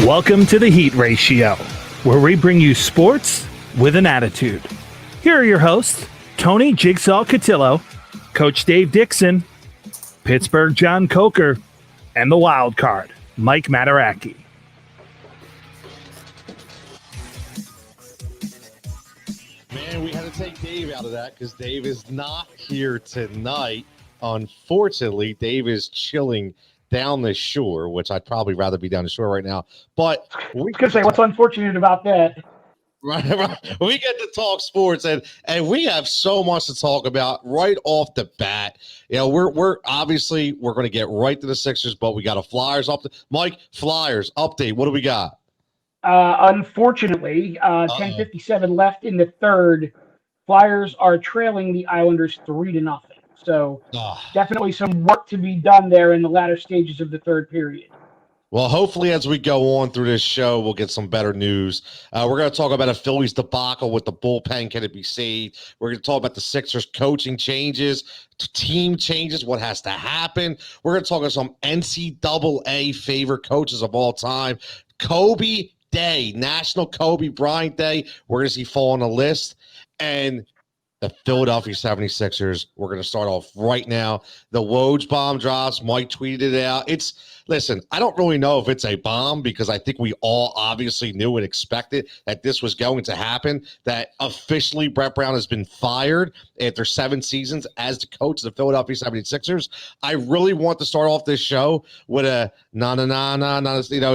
Welcome to the Heat Ratio, where we bring you sports with an attitude. Here are your hosts, Tony Jigsaw Cotillo, Coach Dave Dixon, Pittsburgh John Coker, and the wild card, Mike Mataraki. Man, we had to take Dave out of that because Dave is not here tonight. Unfortunately, Dave is chilling down the shore, which I'd probably rather be down the shore right now. But we could say what's unfortunate about that. Right. We get to talk sports, and we have so much to talk about right off the bat. You know, we're obviously we're going to get right to the Sixers, but we got a Flyers update. Mike, Flyers update. What do we got? Unfortunately, 10:57 left in the third. Flyers are trailing the Islanders 3-0. So definitely some work to be done there in the latter stages of the third period. Well, hopefully as we go on through this show, we'll get some better news. We're going to talk about a Phillies debacle with the bullpen. Can it be saved? We're going to talk about the Sixers coaching changes, team changes, what has to happen. We're going to talk about some NCAA favorite coaches of all time. Kobe Day, National Kobe Bryant Day. We're going to see fall on the list. And the Philadelphia 76ers, we're going to start off right now. The Woj bomb drops. Mike tweeted it out. Listen, I don't really know if it's a bomb because I think we all obviously knew and expected that this was going to happen, that officially Brett Brown has been fired after 7 seasons as the coach of the Philadelphia 76ers. I really want to start off this show with a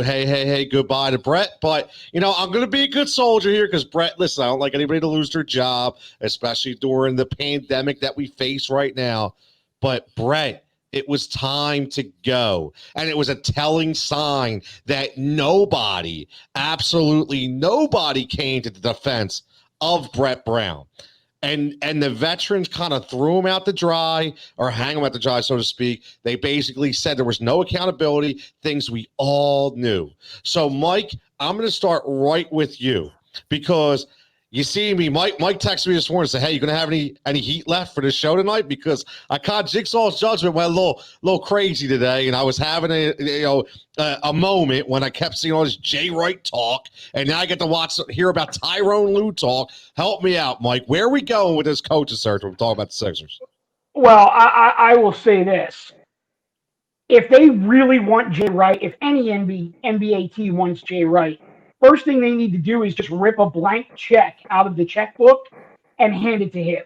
hey, goodbye to Brett. But, I'm going to be a good soldier here because Brett, listen, I don't like anybody to lose their job, especially during the pandemic that we face right now. But Brett, it was time to go. And it was a telling sign that absolutely nobody came to the defense of Brett Brown. And the veterans kind of threw him out to dry, or hang him out to dry, so to speak. They basically said there was no accountability, things we all knew. So, Mike, I'm going to start right with you because you see me, Mike texted me this morning and said, hey, you going to have any heat left for this show tonight? Because I caught Jigsaw's judgment went a little crazy today, and I was having a moment when I kept seeing all this Jay Wright talk, and now I get to hear about Tyrone Lue talk. Help me out, Mike. Where are we going with this coaching search when we're talking about the Sixers? Well, I will say this. If they really want Jay Wright, if any NBA team wants Jay Wright, first thing they need to do is just rip a blank check out of the checkbook and hand it to him,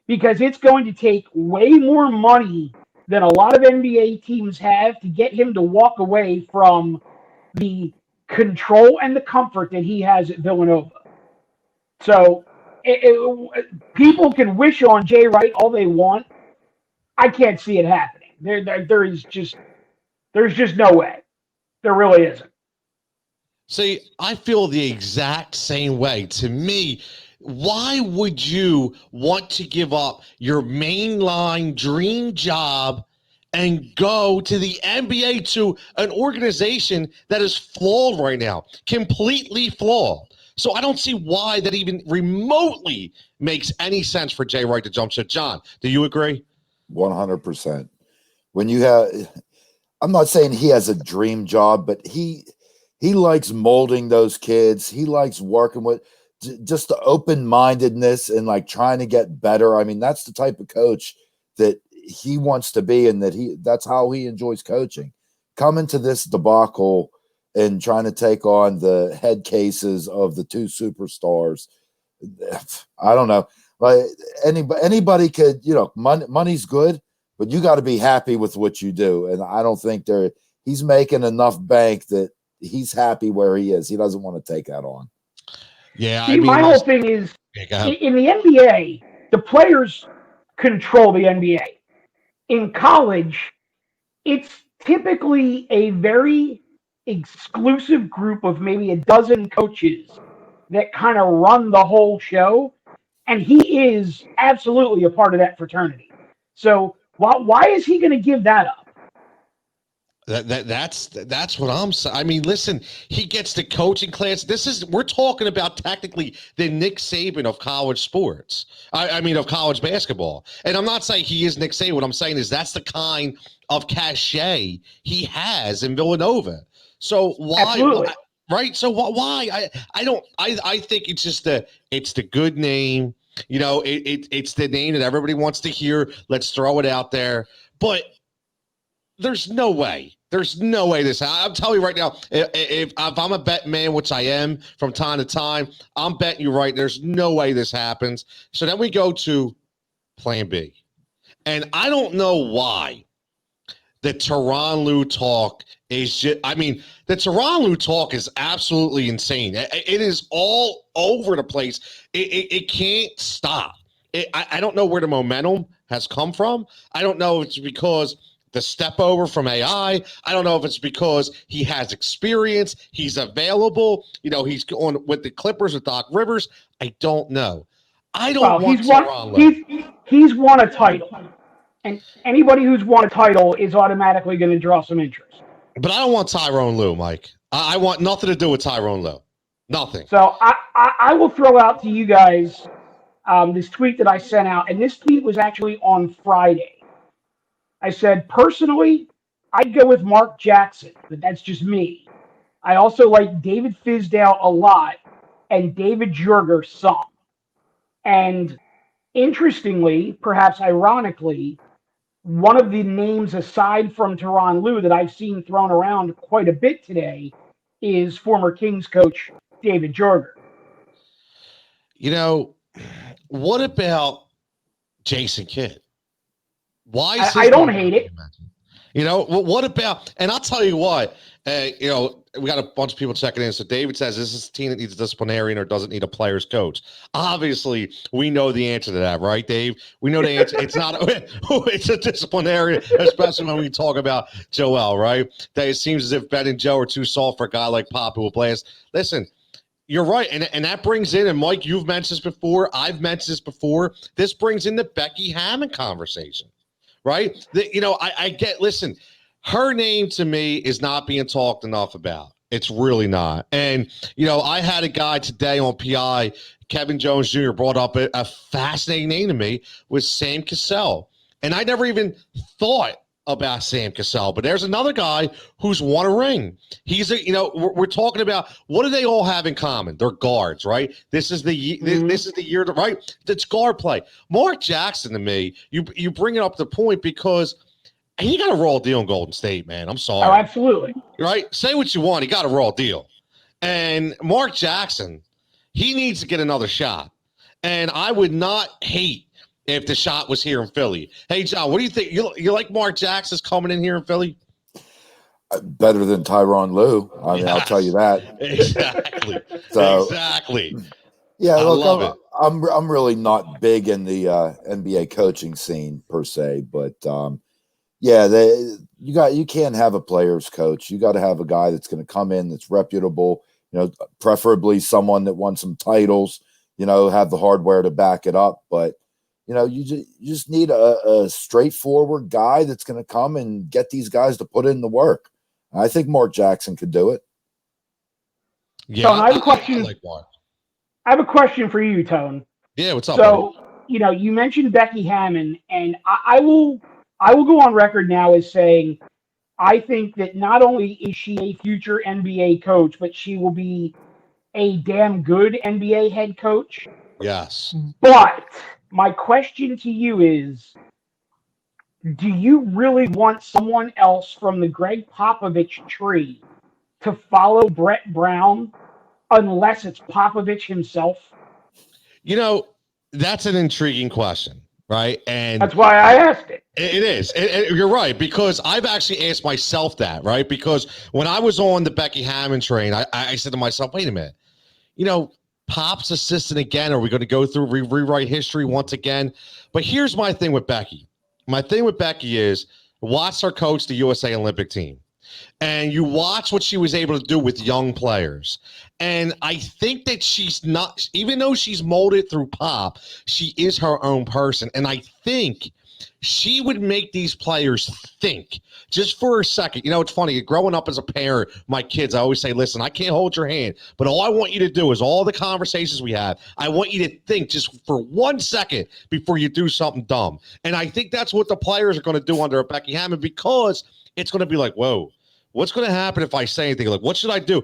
because it's going to take way more money than a lot of NBA teams have to get him to walk away from the control and the comfort that he has at Villanova. So people can wish on Jay Wright all they want. I can't see it happening. There's just no way. There really isn't. See, I feel the exact same way. To me, why would you want to give up your mainline dream job and go to the NBA, to an organization that is flawed right now, completely flawed? So I don't see why that even remotely makes any sense for Jay Wright to jump ship. John, do you agree? 100%. I'm not saying he has a dream job, but he likes molding those kids. He likes working with just the open-mindedness and like trying to get better. I mean, that's the type of coach that he wants to be, and that's how he enjoys coaching. Coming to this debacle and trying to take on the head cases of the 2 superstars, I don't know. Like anybody could, money's good, but you got to be happy with what you do. And I don't think he's making enough bank that he's happy where he is. He doesn't want to take that on. Yeah. See, my whole thing is in the NBA, the players control the NBA. In college, it's typically a very exclusive group of maybe a dozen coaches that kind of run the whole show. And he is absolutely a part of that fraternity. So why is he going to give that up? That's what I'm saying. I mean, listen, he gets the coaching class. We're talking about technically the Nick Saban of college sports. I mean, of college basketball. And I'm not saying he is Nick Saban. What I'm saying is that's the kind of cachet he has in Villanova. So right? So why? I think it's just it's the good name. It's the name that everybody wants to hear. Let's throw it out there. But there's no way. There's no way this. I'm telling you right now, if I'm a bet man, which I am from time to time, I'm betting you right. There's no way this happens. So then we go to Plan B, and I don't know why the Tyronn Lue talk is just. I mean, the Tyronn Lue talk is absolutely insane. It is all over the place. It can't stop. I don't know where the momentum has come from. I don't know if it's because the step over from AI. I don't know if it's because he has experience. He's available. He's going with the Clippers with Doc Rivers. I don't know. I don't want Tyronn Lue. He's won a title. And anybody who's won a title is automatically going to draw some interest. But I don't want Tyronn Lue, Mike. I want nothing to do with Tyronn Lue. Nothing. So I will throw out to you guys this tweet that I sent out. And this tweet was actually on Friday. I said, personally, I'd go with Mark Jackson, but that's just me. I also like David Fizdale a lot and David Jorger some. And interestingly, perhaps ironically, one of the names aside from Tyronn Lue that I've seen thrown around quite a bit today is former Kings coach David Jorger. What about Jason Kidd? Why? I don't hate it. What about? And I'll tell you what. We got a bunch of people checking in. So David says, "Is this a team that needs a disciplinarian or doesn't need a player's coach?" Obviously, we know the answer to that, right, Dave? We know the answer. It's not. It's a disciplinarian, especially when we talk about Joel, right? That it seems as if Ben and Joe are too soft for a guy like Pop who will play us. Listen. You're right, and that brings in, and Mike, you've mentioned this before. I've mentioned this before. This brings in the Becky Hammon conversation. Right? I get, listen, her name to me is not being talked enough about. It's really not. And, I had a guy today on PI, Kevin Jones Jr., brought up a fascinating name to me with Sam Cassell. And I never even thought about Sam Cassell, but there's another guy who's won a ring. He's we're talking about what do they all have in common? They're guards, right? This is the year to right. It's guard play. Mark Jackson to me, you bring it up the point because he got a raw deal in Golden State, man. I'm sorry. Oh, absolutely. Right? Say what you want. He got a raw deal. And Mark Jackson, he needs to get another shot. And I would not hate if the shot was here in Philly. Hey, John, what do you think? You like Mark Jackson's coming in here in Philly? Better than Tyronn Lue. I mean, I'll tell you that. Exactly. So, exactly. Yeah, I love it. I'm really not big in the NBA coaching scene per se, but you can't have a player's coach. You got to have a guy that's going to come in that's reputable. Preferably someone that won some titles. Have the hardware to back it up, but. You just need a straightforward guy that's going to come and get these guys to put in the work. I think Mark Jackson could do it. Yeah, Tone, I have a question. I have a question for you, Tone. Yeah, what's up? So, buddy? You mentioned Becky Hammon, and I will go on record now as saying I think that not only is she a future NBA coach, but she will be a damn good NBA head coach. Yes. But my question to you is, do you really want someone else from the Greg Popovich tree to follow Brett Brown unless it's Popovich himself? That's an intriguing question, right? And that's why I asked it. It is. You're right, because I've actually asked myself that, right? Because when I was on the Becky Hammon train, I said to myself, wait a minute, Pop's assistant again. Are we going to go through rewrite history once again? But here's my thing with Becky. My thing with Becky is watch her coach the USA Olympic team. And you watch what she was able to do with young players. And I think that she's not, even though she's molded through Pop, she is her own person. And I think she would make these players think just for a second. It's funny. Growing up as a parent, my kids, I always say, listen, I can't hold your hand, but all I want you to do is all the conversations we have, I want you to think just for 1 second before you do something dumb. And I think that's what the players are going to do under Becky Hammon, because it's going to be like, whoa, What's going to happen if I say anything? Like, what should I do?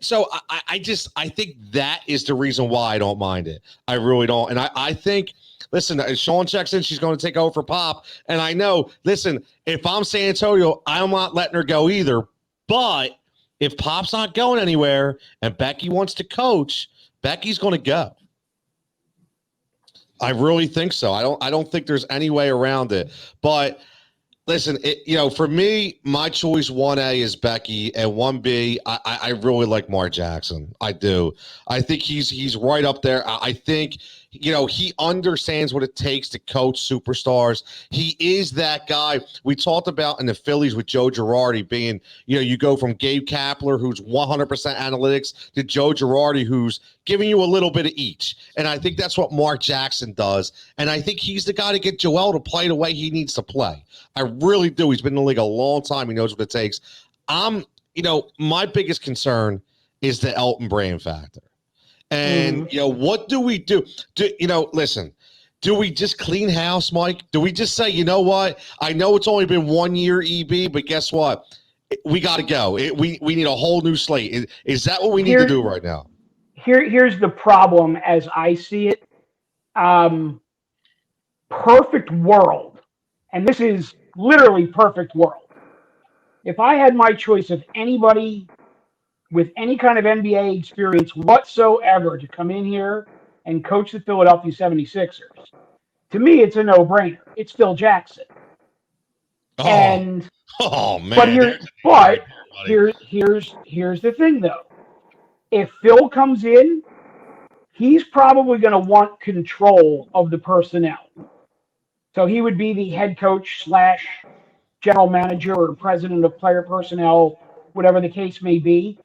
So I think that is the reason why I don't mind it. I really don't. And I think, listen, Sean checks in. She's going to take over for Pop. And I know, listen, if I'm San Antonio, I'm not letting her go either. But if Pop's not going anywhere and Becky wants to coach, Becky's going to go. I really think so. I don't think there's any way around it. But listen, for me, my choice 1A is Becky, and 1B, I really like Mark Jackson. I do. I think he's right up there. I think, he understands what it takes to coach superstars. He is that guy we talked about in the Phillies with Joe Girardi being, you go from Gabe Kapler, who's 100% analytics, to Joe Girardi, who's giving you a little bit of each. And I think that's what Mark Jackson does. And I think he's the guy to get Joel to play the way he needs to play. I really do. He's been in the league a long time. He knows what it takes. My biggest concern is the Elton Brand factor. And, what do we do? Listen, do we just clean house, Mike? Do we just say, you know what? I know it's only been 1 year, EB, but guess what? We got to go. We need a whole new slate. Is that what we need to do right now? Here's the problem as I see it. Perfect world. And this is literally perfect world. If I had my choice of anybody with any kind of NBA experience whatsoever to come in here and coach the Philadelphia 76ers, to me, it's a no-brainer. It's Phil Jackson. Man. But here's the thing, though. If Phil comes in, he's probably going to want control of the personnel. So he would be the head coach / general manager or president of player personnel, whatever the case may be.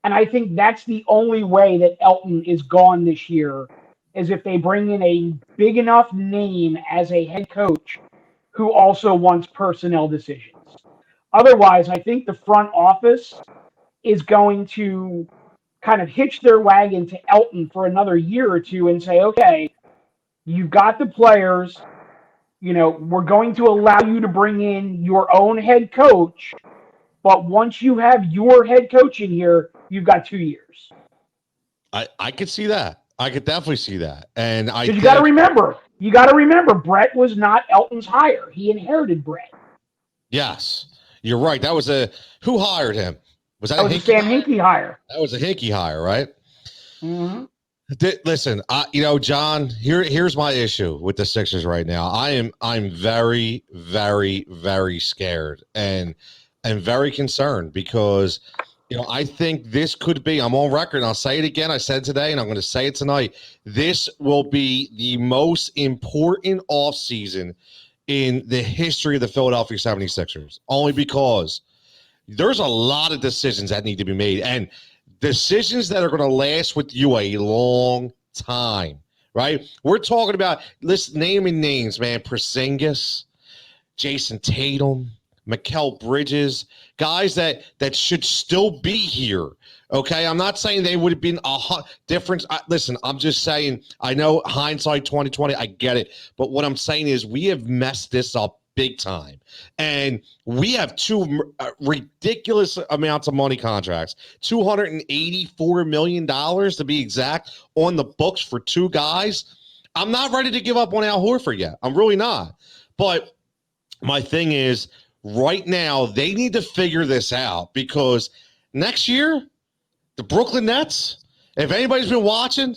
And I think that's the only way that Elton is gone this year, is if they bring in a big enough name as a head coach who also wants personnel decisions. Otherwise, I think the front office is going to kind of hitch their wagon to Elton for another year or two and say, okay, you've got the players, we're going to allow you to bring in your own head coach, but once you have your head coach in here, you've got 2 years. I could see that. I could definitely see that. And you got to remember, Brett was not Elton's hire. He inherited Brett. Yes, you're right. That was who hired him? Was that a Sam Hinkie hire? That was a Hinkie hire, right? Mm-hmm. Listen, John, here's my issue with the Sixers right now. I'm very, very, very scared and very concerned because, I think this could be, I'm on record and I'll say it again. I said it today and I'm going to say it tonight. This will be the most important offseason in the history of the Philadelphia 76ers, only because there's a lot of decisions that need to be made and decisions that are going to last with you a long time, right? We're talking about, let's naming names, man. Porzingis, Jason Tatum, Mikal Bridges, guys that should still be here. Okay, I'm not saying they would have been a difference. Listen, I'm just saying, I know hindsight 2020, I get it. But what I'm saying is we have messed this up big time. And we have two ridiculous amounts of money contracts, $284 million to be exact, on the books for two guys. I'm not ready to give up on Al Horford yet. I'm really not. But my thing is, right now, they need to figure this out because next year, the Brooklyn Nets, if anybody's been watching,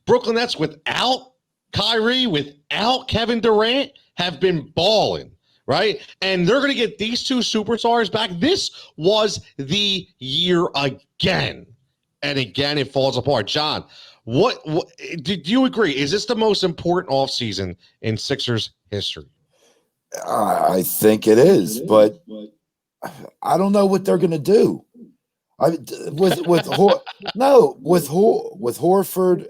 Brooklyn Nets without Kyrie, without Kevin Durant, have been balling, right? And they're going to get these two superstars back. This was the year again. And again, it falls apart. John, what did you agree? Is this the most important offseason in Sixers history? I think it is, but I don't know what they're going to do. With Horford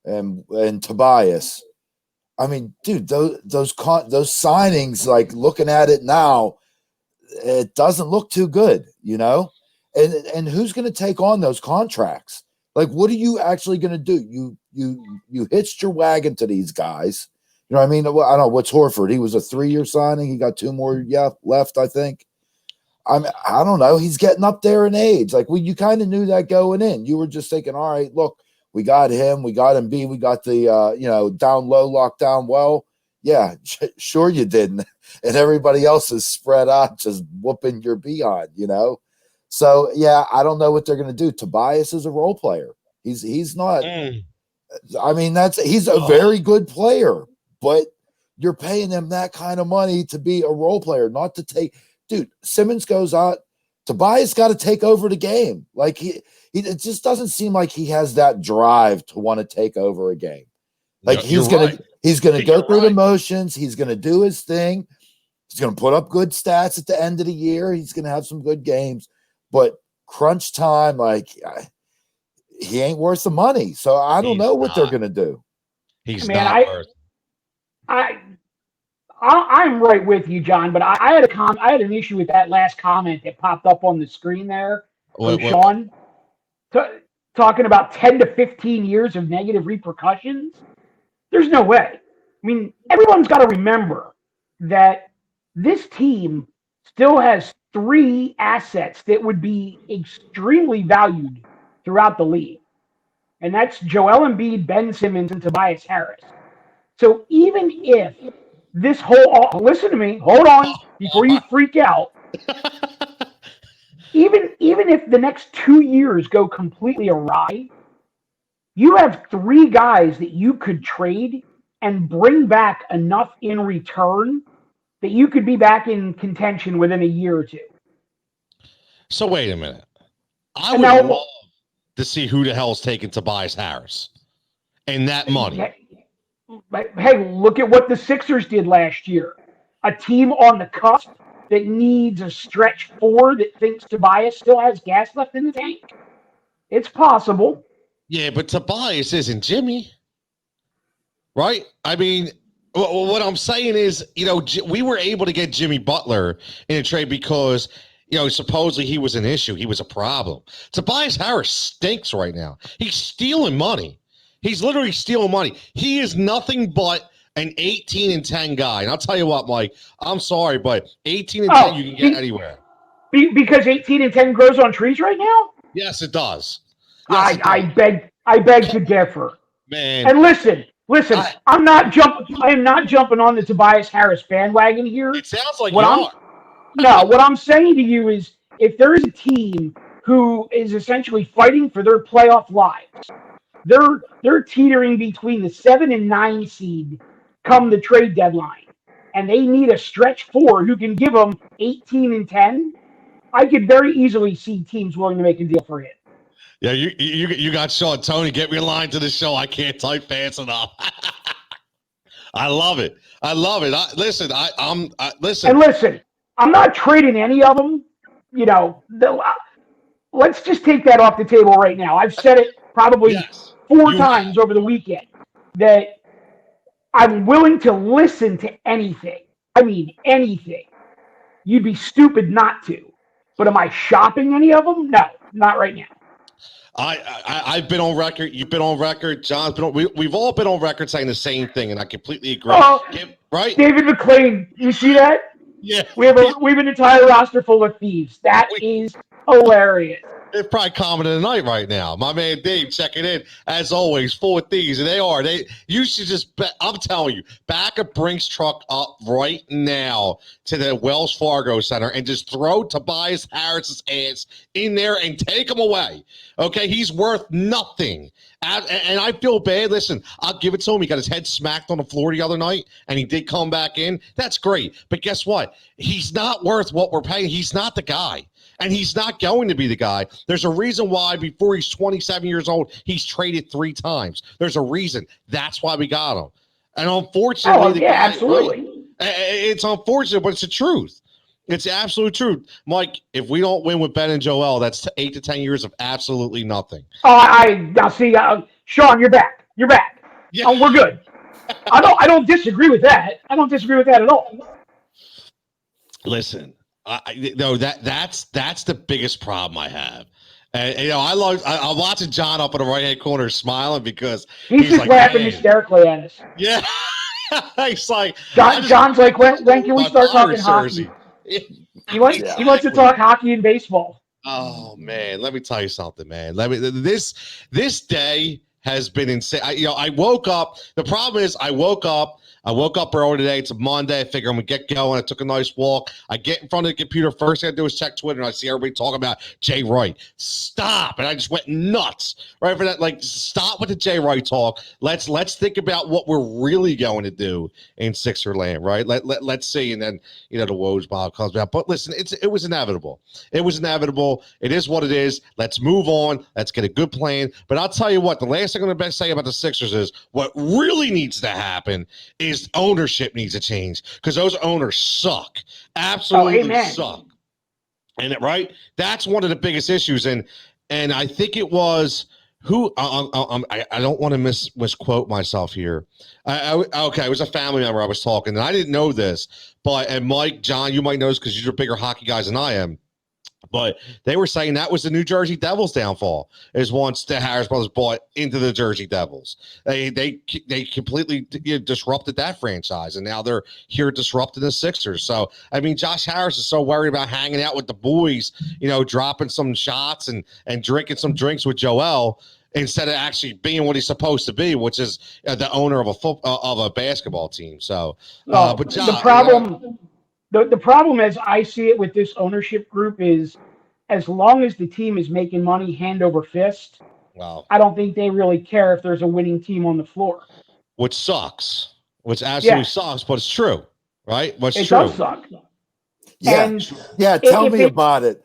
and Tobias. I mean, dude, those signings, like looking at it now, it doesn't look too good, And who's going to take on those contracts? Like, what are you actually going to do? You hitched your wagon to these guys. You know what I mean? I don't know. What's Horford? He was a 3-year signing. He got 2 more left, I think. I don't know. He's getting up there in age. Like, you kind of knew that going in. You were just thinking, all right, look, we got him, we got Embiid, we got the down low, lockdown well. Yeah, sure you didn't. And everybody else is spread out, just whooping your behind, So yeah, I don't know what they're going to do. Tobias is a role player. He's not. I mean, he's a very good player, but you're paying him that kind of money to be a role player, not to take. Dude, Simmons goes out. Tobias got to take over the game. Like it just doesn't seem like he has that drive to want to take over a game. Like he's gonna go through the motions. He's gonna do his thing. He's gonna put up good stats at the end of the year. He's gonna have some good games, but crunch time, like he ain't worth the money. So I don't know what they're gonna do. He's not worth. I'm right with you, John. But I had an issue with that last comment that popped up on the screen there from Sean, talking about 10 to 15 years of negative repercussions. There's no way. I mean, everyone's got to remember that this team still has 3 assets that would be extremely valued throughout the league. And that's Joel Embiid, Ben Simmons, and Tobias Harris. So even if this listen to me, hold on before you freak out. Even if the next 2 years go completely awry, you have 3 guys that you could trade and bring back enough in return that you could be back in contention within a year or 2. So wait a minute. I would love to see who the hell's taking Tobias Harris and that money. Hey, look at what the Sixers did last year. A team on the cusp that needs a stretch 4 that thinks Tobias still has gas left in the tank. It's possible. Yeah, but Tobias isn't Jimmy, right? I mean, what I'm saying is, we were able to get Jimmy Butler in a trade because, supposedly he was an issue. He was a problem. Tobias Harris stinks right now. He's stealing money. He's literally stealing money. He is nothing but an 18-10 guy. And I'll tell you what, Mike, I'm sorry, but 18-10 you can get anywhere. Because 18-10 grows on trees right now? Yes, it does. I beg to differ. Man. And listen, I am not jumping on the Tobias Harris bandwagon here. It sounds like what I'm saying to you is, if there is a team who is essentially fighting for their playoff lives, they're teetering between the 7 and 9 seed come the trade deadline, and they need a stretch 4 who can give them 18-10. I could very easily see teams willing to make a deal for him. Yeah, you got Sean. Tony, get me a line to the show. I can't type fast enough. I love it. Listen. And listen, I'm not trading any of them. Let's just take that off the table right now. I've said it probably 4 times over the weekend that I'm willing to listen to anything. I mean, anything. You'd be stupid not to. But am I shopping any of them? No, not right now. I've been on record. You've been on record. John's been on. We've all been on record saying the same thing, and I completely agree. Right? David McClain, you see that? Yeah. We have an entire roster full of thieves. That is hilarious. It's probably common in the night right now. My man Dave checking in, as always, full of thieves. And you should just, I'm telling you, back a Brinks truck up right now to the Wells Fargo Center and just throw Tobias Harris's ass in there and take him away. Okay? He's worth nothing. And I feel bad. Listen, I'll give it to him. He got his head smacked on the floor the other night, and he did come back in. That's great. But guess what? He's not worth what we're paying. He's not the guy. And he's not going to be the guy. There's a reason why before he's 27 years old, he's traded 3 times. There's a reason. That's why we got him. And unfortunately, absolutely. Right? It's unfortunate, but it's the truth. It's the absolute truth. Mike, if we don't win with Ben and Joel, that's 8 to 10 years of absolutely nothing. I see. Sean, you're back. Yeah. Oh, we're good. I don't disagree with that. I don't disagree with that at all. Listen. That's the biggest problem I have. And I'm watching John up in the right hand corner smiling because he's just laughing hysterically at us. Yeah, he's like John's like, when can we start talking hockey? He wants to talk hockey and baseball. Oh man, let me tell you something, man. This day has been insane. I woke up. The problem is, I woke up early today. It's a Monday. I figure I'm gonna get going. I took a nice walk. I get in front of the computer. First thing I do is check Twitter, and I see everybody talking about Jay Wright. Stop! And I just went nuts right for that. Like, stop with the Jay Wright talk. Let's think about what we're really going to do in Sixer land, right? Let's see, and then the Woj Bob comes back. But listen, it was inevitable. It was inevitable. It is what it is. Let's move on. Let's get a good plan. But I'll tell you what, the last thing I'm going to say about the Sixers is what really needs to happen is ownership needs to change, because those owners suck. Absolutely suck. And right? That's one of the biggest issues. And I think it was who I don't want to misquote myself here. Okay, it was a family member I was talking, and I didn't know this, and Mike, John, you might know this because you're bigger hockey guys than I am. But they were saying that was the New Jersey Devils' downfall, is once the Harris brothers bought into the Jersey Devils. They completely disrupted that franchise, and now they're here disrupting the Sixers. So, I mean, Josh Harris is so worried about hanging out with the boys, dropping some shots and drinking some drinks with Joel, instead of actually being what he's supposed to be, which is the owner of a basketball team. So, but John, the problem as I see it with this ownership group is, as long as the team is making money hand over fist, I don't think they really care if there's a winning team on the floor. Which sucks. Which absolutely sucks, but it's true, right? It does suck. Yeah, tell me about it.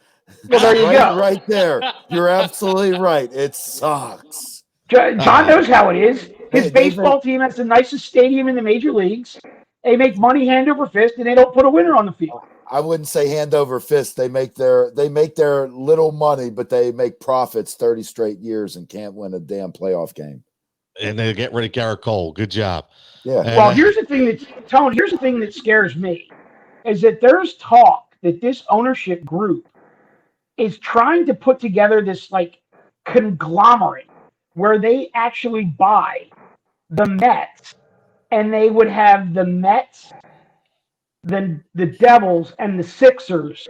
Well, there you go. Right there. You're absolutely right. It sucks. John knows how it is. His baseball team has the nicest stadium in the major leagues. They make money hand over fist, and they don't put a winner on the field. I wouldn't say hand over fist. They make their little money, but they make profits 30 straight years and can't win a damn playoff game. And they get rid of Garrett Cole. Good job. Yeah. Well, here's the thing that scares me, is that there's talk that this ownership group is trying to put together this conglomerate where they actually buy the Mets. And they would have the Mets, the Devils, and the Sixers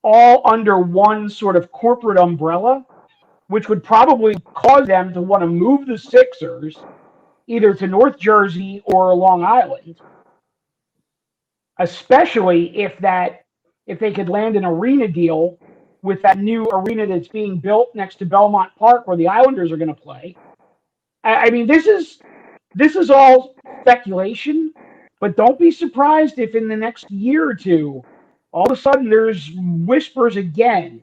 all under one sort of corporate umbrella, which would probably cause them to want to move the Sixers either to North Jersey or Long Island, especially if they could land an arena deal with that new arena that's being built next to Belmont Park where the Islanders are going to play. I mean, this is all speculation, but don't be surprised if in the next year or two, all of a sudden there's whispers again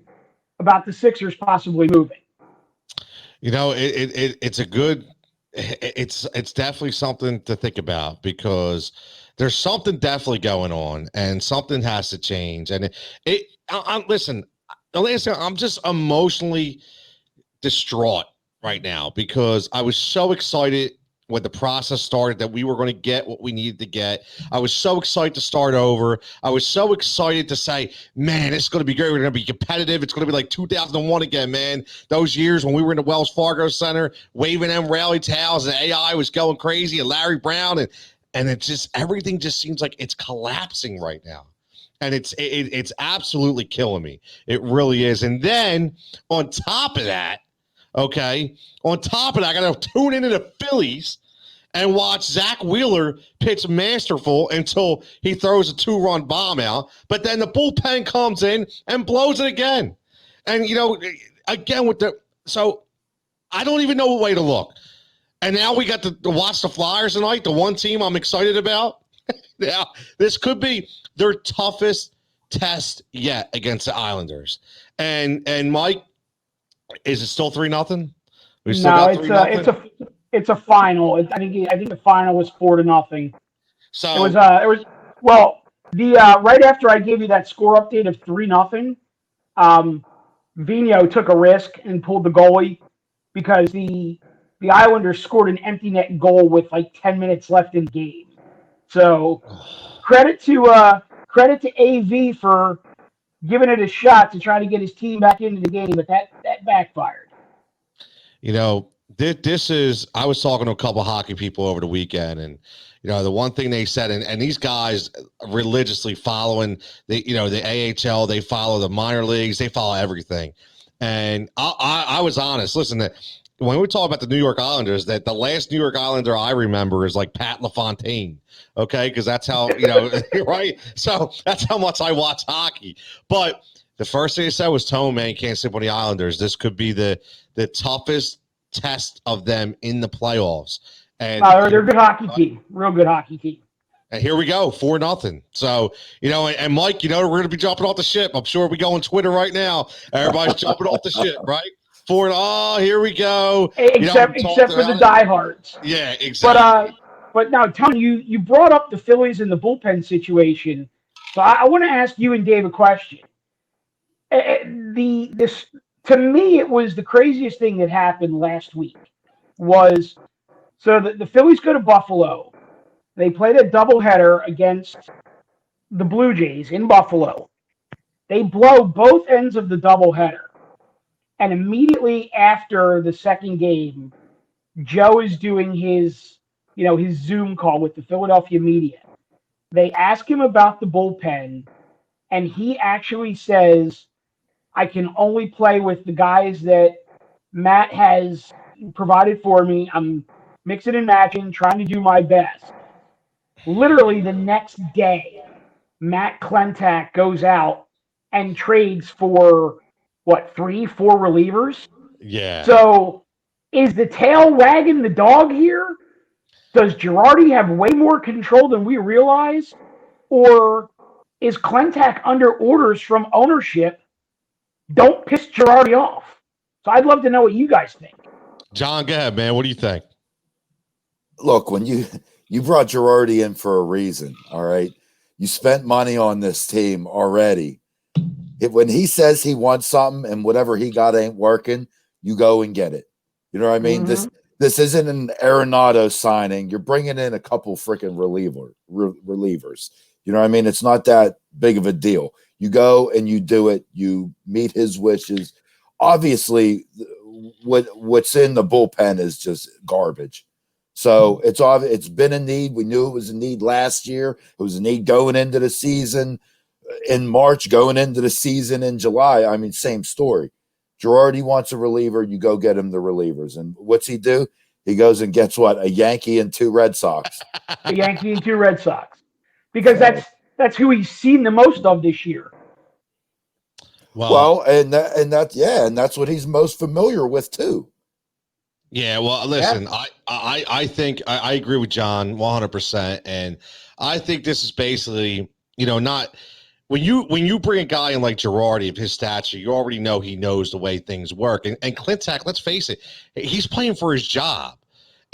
about the Sixers possibly moving. It's definitely something to think about, because there's something definitely going on, and something has to change. And listen, I'm just emotionally distraught right now, because I was so excited when the process started that we were going to get what we needed to get. I was so excited to start over. I was so excited to say, man, it's going to be great. We're going to be competitive. It's going to be like 2001 again, man. Those years when we were in the Wells Fargo Center, waving them rally towels, and AI was going crazy, and Larry Brown, and it's just, everything just seems like it's collapsing right now. And it's absolutely killing me. It really is. And then on top of that, I got to tune into the Phillies and watch Zach Wheeler pitch masterful until he throws a 2-run bomb out. But then the bullpen comes in and blows it again. And, again so I don't even know what way to look. And now we got to watch the Flyers tonight, the one team I'm excited about. Now, this could be their toughest test yet against the Islanders. And Mike, is it still 3-0? No, it's a final. I think the final was 4-0. So it was right after I gave you that score update of 3-0. Vino took a risk and pulled the goalie because the Islanders scored an empty net goal with 10 minutes left in the game. So credit to AV for giving it a shot to try to get his team back into the game, but that backfired. This is, I was talking to a couple of hockey people over the weekend, and the one thing they said, and these guys religiously following the AHL, they follow the minor leagues, they follow everything. And I was honest. Listen, when we talk about the New York Islanders, that the last New York Islander I remember is like Pat LaFontaine. Okay, because that's how right. So that's how much I watch hockey. But the first thing they said was, "Tone, man, you can't sleep on the Islanders. This could be the toughest test of them in the playoffs." And they're a good hockey team, real good hockey team. And here we go, 4-0. So, and Mike, we're going to be jumping off the ship. I'm sure we go on Twitter right now. Everybody's jumping off the ship, right? Here we go. Except for the diehards. Yeah, exactly. But now, Tony, you brought up the Phillies and the bullpen situation. So I want to ask you and Dave a question. To me, it was the craziest thing that happened last week. So the Phillies go to Buffalo. They played a doubleheader against the Blue Jays in Buffalo. They blow both ends of the doubleheader. And immediately after the second game, Joe is doing his Zoom call with the Philadelphia media. They ask him about the bullpen, and he actually says, "I can only play with the guys that Matt has provided for me. I'm mixing and matching, trying to do my best." Literally the next day, Matt Klentak goes out and trades for 3-4 relievers? Yeah. So is the tail wagging the dog here? Does Girardi have way more control than we realize? Or is Klentak under orders from ownership? Don't piss Girardi off. So I'd love to know what you guys think. John, go ahead, man. What do you think? Look, when you brought Girardi in for a reason, all right? You spent money on this team already. When he says he wants something and whatever he got ain't working, you go and get it. You know what I mean? Mm-hmm. This isn't an Arenado signing. You're bringing in a couple freaking relievers. You know what I mean? It's not that big of a deal. You go and you do it. You meet his wishes. Obviously, what's in the bullpen is just garbage. So it's obvious. It's been a need. We knew it was a need last year. It was a need going into the season in March, going into the season in July. I mean, same story. Girardi wants a reliever. You go get him the relievers. And what's he do? He goes and gets what? A Yankee and 2 Red Sox. A Yankee and 2 Red Sox. Because that's who he's seen the most of this year. Well, and that's what he's most familiar with too. Yeah, well, listen, yeah. I think I agree with John 100%, and I think this is basically, not when you bring a guy in like Girardi of his stature, you already know he knows the way things work. And Klentak, let's face it, he's playing for his job,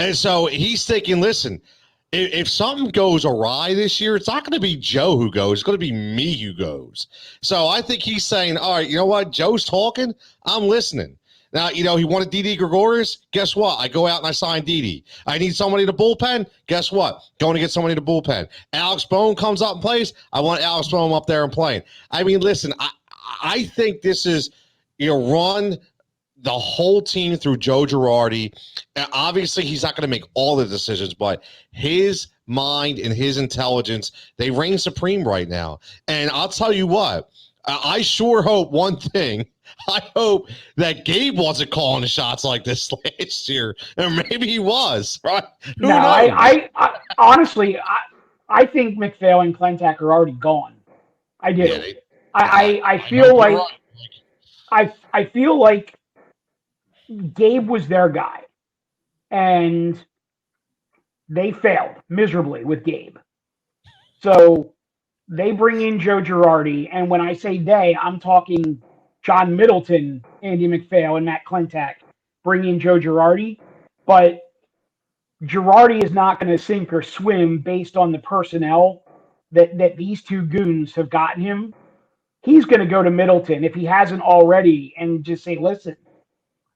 and so he's thinking, listen, if something goes awry this year, it's not going to be Joe who goes, it's going to be me who goes. So I think he's saying, all right, you know what, Joe's talking, I'm listening. Now, he wanted Didi Gregorius. Guess what? I go out and I sign Didi. I need somebody to bullpen. Guess what? Going to get somebody to bullpen. Alex Bohm comes up and plays. I want Alex Bohm up there and playing. I mean, listen, I think this is, run the whole team through Joe Girardi. Obviously, he's not going to make all the decisions, but his mind and his intelligence, they reign supreme right now. And I'll tell you what, I sure hope one thing. I hope that Gabe wasn't calling the shots like this last year, and maybe he was. Right? Who knows? I honestly, I think McPhail and Klentak are already gone. I do. Yeah, I feel like I feel like Gabe was their guy, and they failed miserably with Gabe. So they bring in Joe Girardi, and when I say they, I'm talking John Middleton, Andy McPhail, and Matt Klentak bring in Joe Girardi. But Girardi is not going to sink or swim based on the personnel that these two goons have gotten him. He's going to go to Middleton, if he hasn't already, and just say, listen,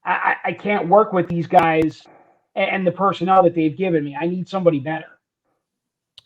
I can't work with these guys and the personnel that they've given me. I need somebody better.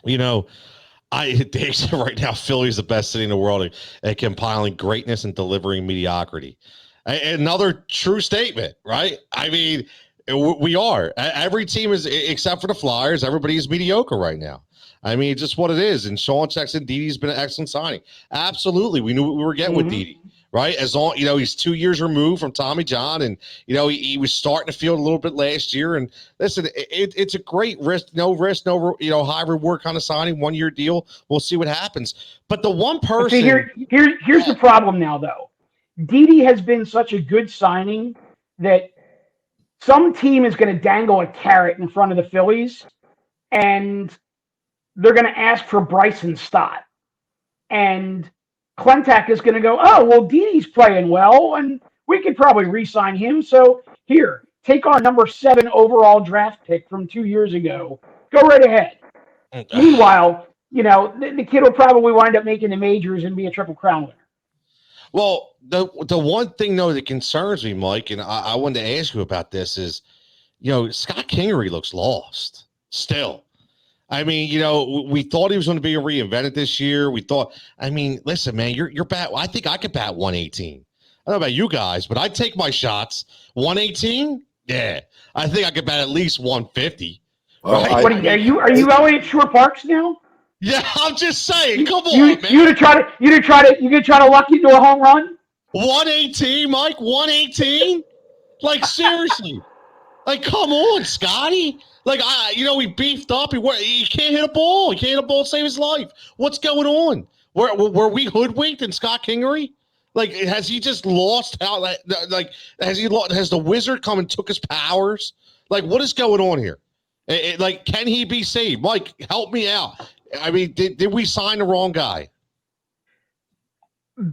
They say right now, Philly's the best city in the world at compiling greatness and delivering mediocrity. Another true statement, right? I mean, We are. Every team is, except for the Flyers, everybody's mediocre right now. I mean, it's just what it is. And Sean checks in. Didi's been an excellent signing. Absolutely. We knew what we were getting with Didi, right? As long, he's 2 years removed from Tommy John, and, he was starting to feel a little bit last year. And listen, it's a great risk, no high reward kind of signing, 1 year deal. We'll see what happens. But the one person. See, here's the problem now, though. Didi has been such a good signing that some team is going to dangle a carrot in front of the Phillies, and they're going to ask for Bryson Stott. And Klentak is going to go, oh, well, Didi's playing well, and we could probably re-sign him. So here, take our number 7 overall draft pick from 2 years ago. Go right ahead. Meanwhile, the kid will probably wind up making the majors and be a Triple Crown winner. Well, the one thing, though, that concerns me, Mike, and I wanted to ask you about this is, Scott Kingery looks lost still. I mean, we thought he was going to be reinvented this year. We thought, listen, man, you're bat. I think I could bat 118. I don't know about you guys, but I'd take my shots. 118? Yeah. I think I could bat at least 150. Right? Are you Elliott Shore Parks now? Yeah, I'm just saying. Come on, man. You gonna try to luck into a home run? 118, Mike. 118. Like, seriously. Like, come on, Scotty. Like, he beefed up. He can't hit a ball. He can't hit a ball to save his life. What's going on? Were we hoodwinked in Scott Kingery? Like, has he just lost out? Like, has the wizard come and took his powers? Like, what is going on here? Like, can he be saved? Mike, help me out. I mean, did we sign the wrong guy?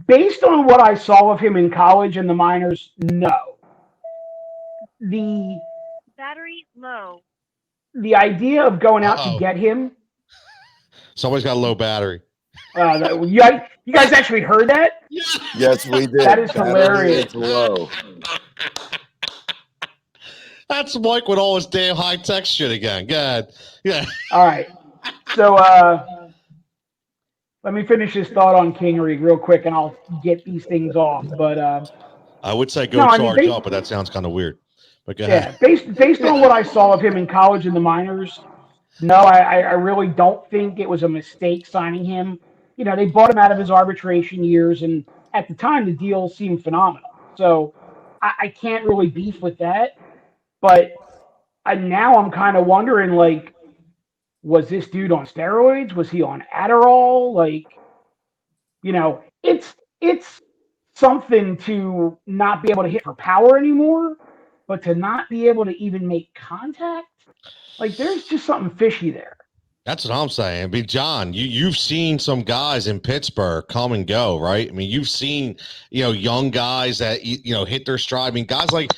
Based on what I saw of him in college and the minors, no. The battery low. The idea of going out to get him. Somebody's got a low battery. You guys actually heard that? Yes, we did. That is hilarious. It's low. That's Mike with all his damn high-tech shit again. Good. Yeah. All right. So let me finish this thought on Kingery real quick, and I'll get these things off. But I would say charge up, but that sounds kind of weird. But go ahead. Based on what I saw of him in college and the minors, no, I really don't think it was a mistake signing him. They bought him out of his arbitration years, and at the time, the deal seemed phenomenal. So I can't really beef with that. But now I'm kind of wondering, like, was this dude on steroids? Was he on Adderall? Like, it's something to not be able to hit for power anymore, but to not be able to even make contact, like, there's just something fishy there. That's what I'm saying. I mean, John, you've seen some guys in Pittsburgh come and go, right? I mean, you've seen, young guys that, hit their stride. I mean, guys like,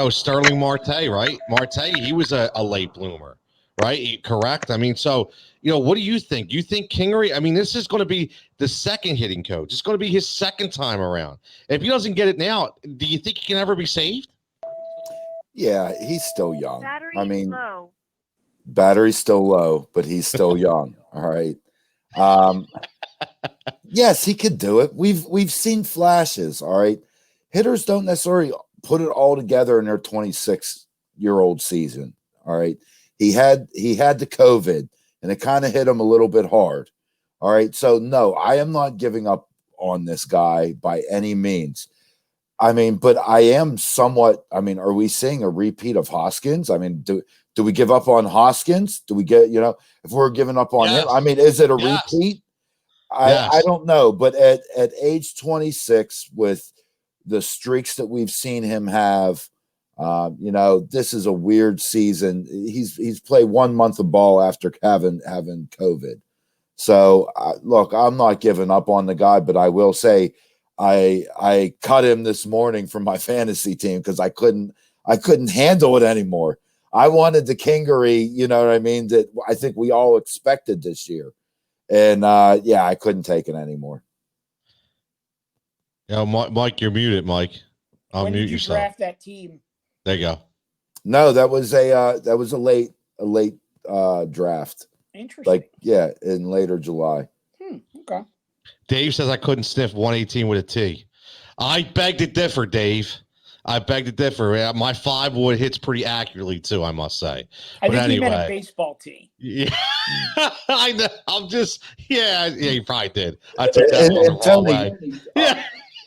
Sterling Marte, right? Marte, he was a late bloomer, right? Correct? I mean, so, what do you think? You think Kingery, I mean, this is going to be the second hitting coach. It's going to be his second time around. If he doesn't get it now, do you think he can ever be saved? Yeah, he's still young. Battery low. Battery's still low, but he's still young. All right. Yes, he could do it. We've seen flashes. All right. Hitters don't necessarily put it all together in their 26-year-old season. All right. He had the COVID, and it kind of hit him a little bit hard. All right. So no, I am not giving up on this guy by any means. I mean, but I am somewhat. I mean, are we seeing a repeat of Hoskins? I mean, do we give up on Hoskins? Do we get, if we're giving up on him? I mean, is it a repeat? I don't know. But at age 26, with the streaks that we've seen him have, this is a weird season. He's played 1 month of ball after having COVID. So look, I'm not giving up on the guy, but I will say I cut him this morning from my fantasy team because I couldn't handle it anymore. I wanted the Kingery, you know what I mean, that I think we all expected this year. And, I couldn't take it anymore. Mike, you're muted, Mike. I'll mute yourself. Draft that team? There you go. No, that was a late draft. Interesting. In later July. Okay. Dave says I couldn't sniff 118 with a T. I beg to differ, Dave. I beg to differ. Yeah, my 5 wood hits pretty accurately too, I must say. I But think he meant a anyway, baseball tee. yeah, I know. I'm just, yeah, you probably did. I took that one the And wrong Tony, way. Yeah.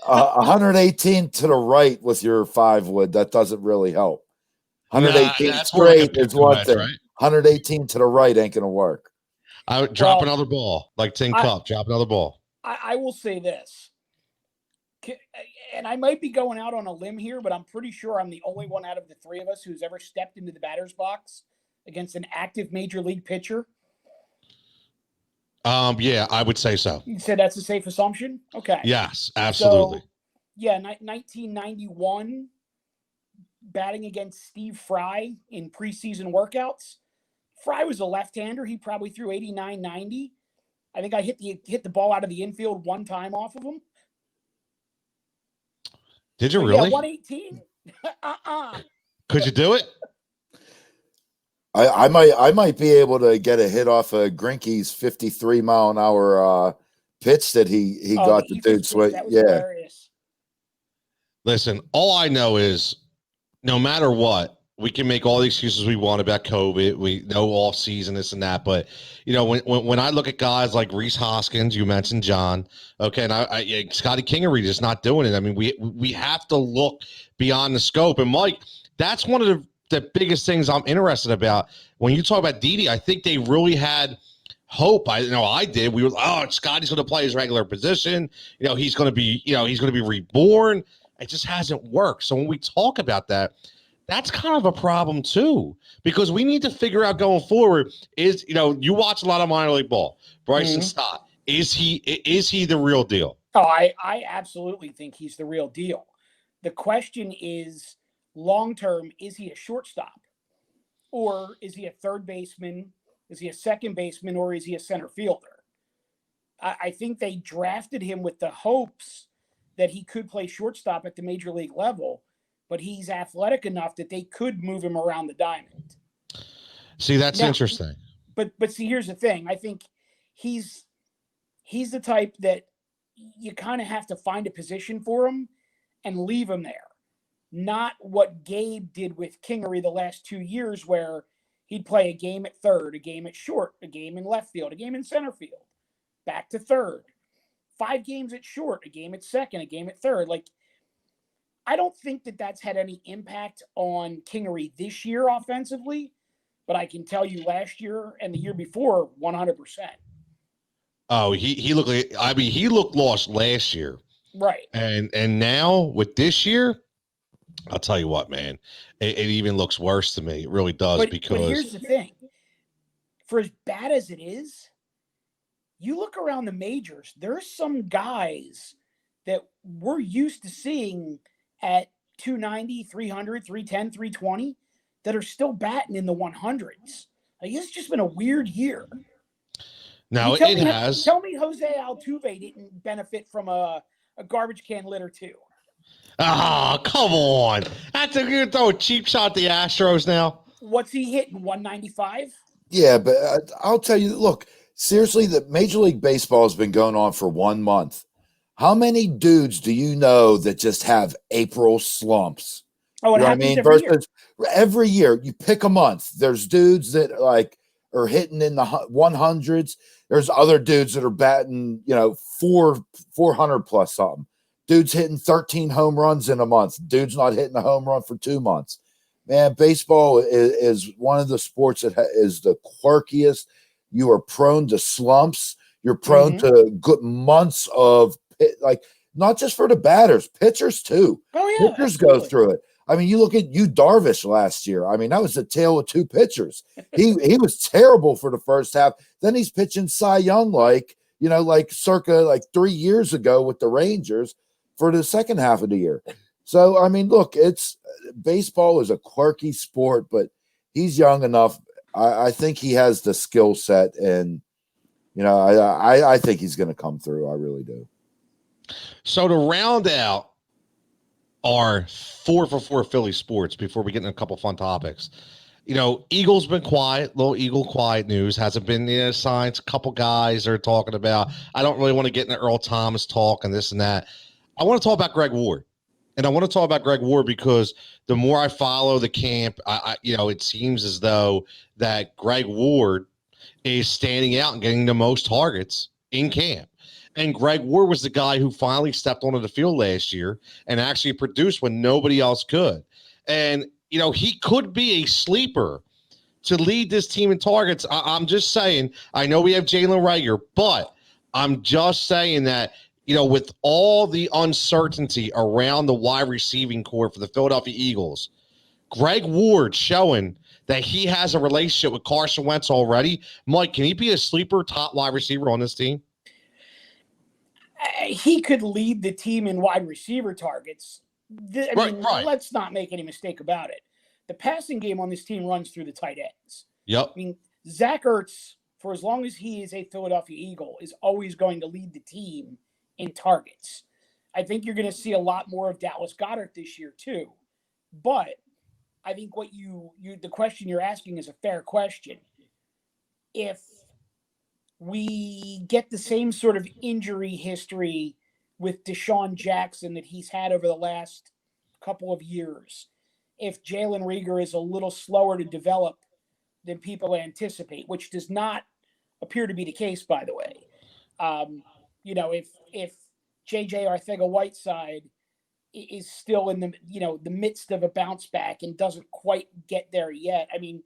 118 to the right with your 5 wood, that doesn't really help. Nah, 118 that's more like a straight is pistol one match, thing. right? 118 to the right ain't gonna work. I would drop Well, another ball, like Tin I- Cup. Drop another ball. I will say this, and I might be going out on a limb here, but I'm pretty sure I'm the only one out of the 3 of us who's ever stepped into the batter's box against an active major league pitcher. Yeah, I would say so. You said that's a safe assumption? Okay. Yes, absolutely. So, yeah, 1991, batting against Steve Fry in preseason workouts. Fry was a left-hander. He probably threw 89, 90. I think I hit the ball out of the infield one time off of him. Did you So, really? Yeah, 118. Could you do it? I might be able to get a hit off of Grinke's 53 mile an hour pitch that he got the dude sweat. That was Yeah. hilarious. Listen, all I know is no matter what, we can make all the excuses we want about COVID. We know off season, this and that. But, when I look at guys like Reese Hoskins, you mentioned John, okay, and Scotty Kingery just not doing it. I mean, we have to look beyond the scope. And, Mike, that's one of the biggest things I'm interested about. When you talk about Didi, I think they really had hope. I did. We were, Scotty's going to play his regular position. He's going to be reborn. It just hasn't worked. So when we talk about that, that's kind of a problem too, because we need to figure out going forward is, you watch a lot of minor league ball. Bryson Stott, is he the real deal? Oh, I absolutely think he's the real deal. The question is, long-term, is he a shortstop? Or is he a third baseman? Is he a second baseman? Or is he a center fielder? I think they drafted him with the hopes that he could play shortstop at the major league level, but he's athletic enough that they could move him around the diamond. See, that's interesting. But see, here's the thing. I think he's the type that you kind of have to find a position for him and leave him there. Not what Gabe did with Kingery the last 2 years, where he'd play a game at third, a game at short, a game in left field, a game in center field, back to third. 5 games at short, a game at second, a game at third. Like, I don't think that that's had any impact on Kingery this year offensively, but I can tell you last year and the year before, 100%. Oh, he looked like, he looked lost last year. Right. And now with this year, I'll tell you what, man, it even looks worse to me. It really does. But here's the thing. For as bad as it is, you look around the majors, there's some guys that we're used to seeing at 290, 300, 310, 320 that are still batting in the 100s. Like, it's just been a weird year. No, it has. Tell me Jose Altuve didn't benefit from a garbage can litter too. Oh, come on. You're throwing a cheap shot at the Astros now. What's he hitting, 195? Yeah, but I'll tell you, look, seriously, the Major League Baseball has been going on for 1 month. How many dudes do you know that just have April slumps? Oh, you know what I mean? Every year, you pick a month. There's dudes that are hitting in the 100s. There's other dudes that are batting, 400 plus something. Dudes hitting 13 home runs in a month. Dudes not hitting a home run for 2 months. Man, baseball is one of the sports that is the quirkiest. You are prone to slumps. You're prone to good months of not just for the batters, pitchers too. Oh yeah, pitchers go through it. I mean, you look at Darvish last year. I mean, that was the tale of 2 pitchers. He was terrible for the first half. Then he's pitching Cy Young circa 3 years ago with the Rangers for the second half of the year. So, I mean, look, baseball is a quirky sport, but he's young enough. I think he has the skill set, and I think he's going to come through. I really do. So to round out our 4 for 4 Philly sports before we get into a couple fun topics, Eagles been quiet. Little Eagle quiet news hasn't been signs. A couple guys are talking about. I don't really want to get into Earl Thomas talk and this and that. I want to talk about Greg Ward. And I want to talk about Greg Ward because the more I follow the camp, it seems as though that Greg Ward is standing out and getting the most targets in camp. And Greg Ward was the guy who finally stepped onto the field last year and actually produced when nobody else could. And, he could be a sleeper to lead this team in targets. I'm just saying, I know we have Jalen Reagor, but I'm just saying that, with all the uncertainty around the wide receiving core for the Philadelphia Eagles, Greg Ward showing that he has a relationship with Carson Wentz already. Mike, can he be a sleeper top wide receiver on this team? He could lead the team in wide receiver targets. Right. Let's not make any mistake about it. The passing game on this team runs through the tight ends. Yep. I mean, Zach Ertz, for as long as he is a Philadelphia Eagle, is always going to lead the team in targets. I think you're going to see a lot more of Dallas Goedert this year too. But I think the question you're asking is a fair question. If we get the same sort of injury history with Deshaun Jackson that he's had over the last couple of years, if Jalen Reagor is a little slower to develop than people anticipate, which does not appear to be the case, by the way. If JJ Arcega-Whiteside is still in the midst of a bounce back and doesn't quite get there yet, I mean,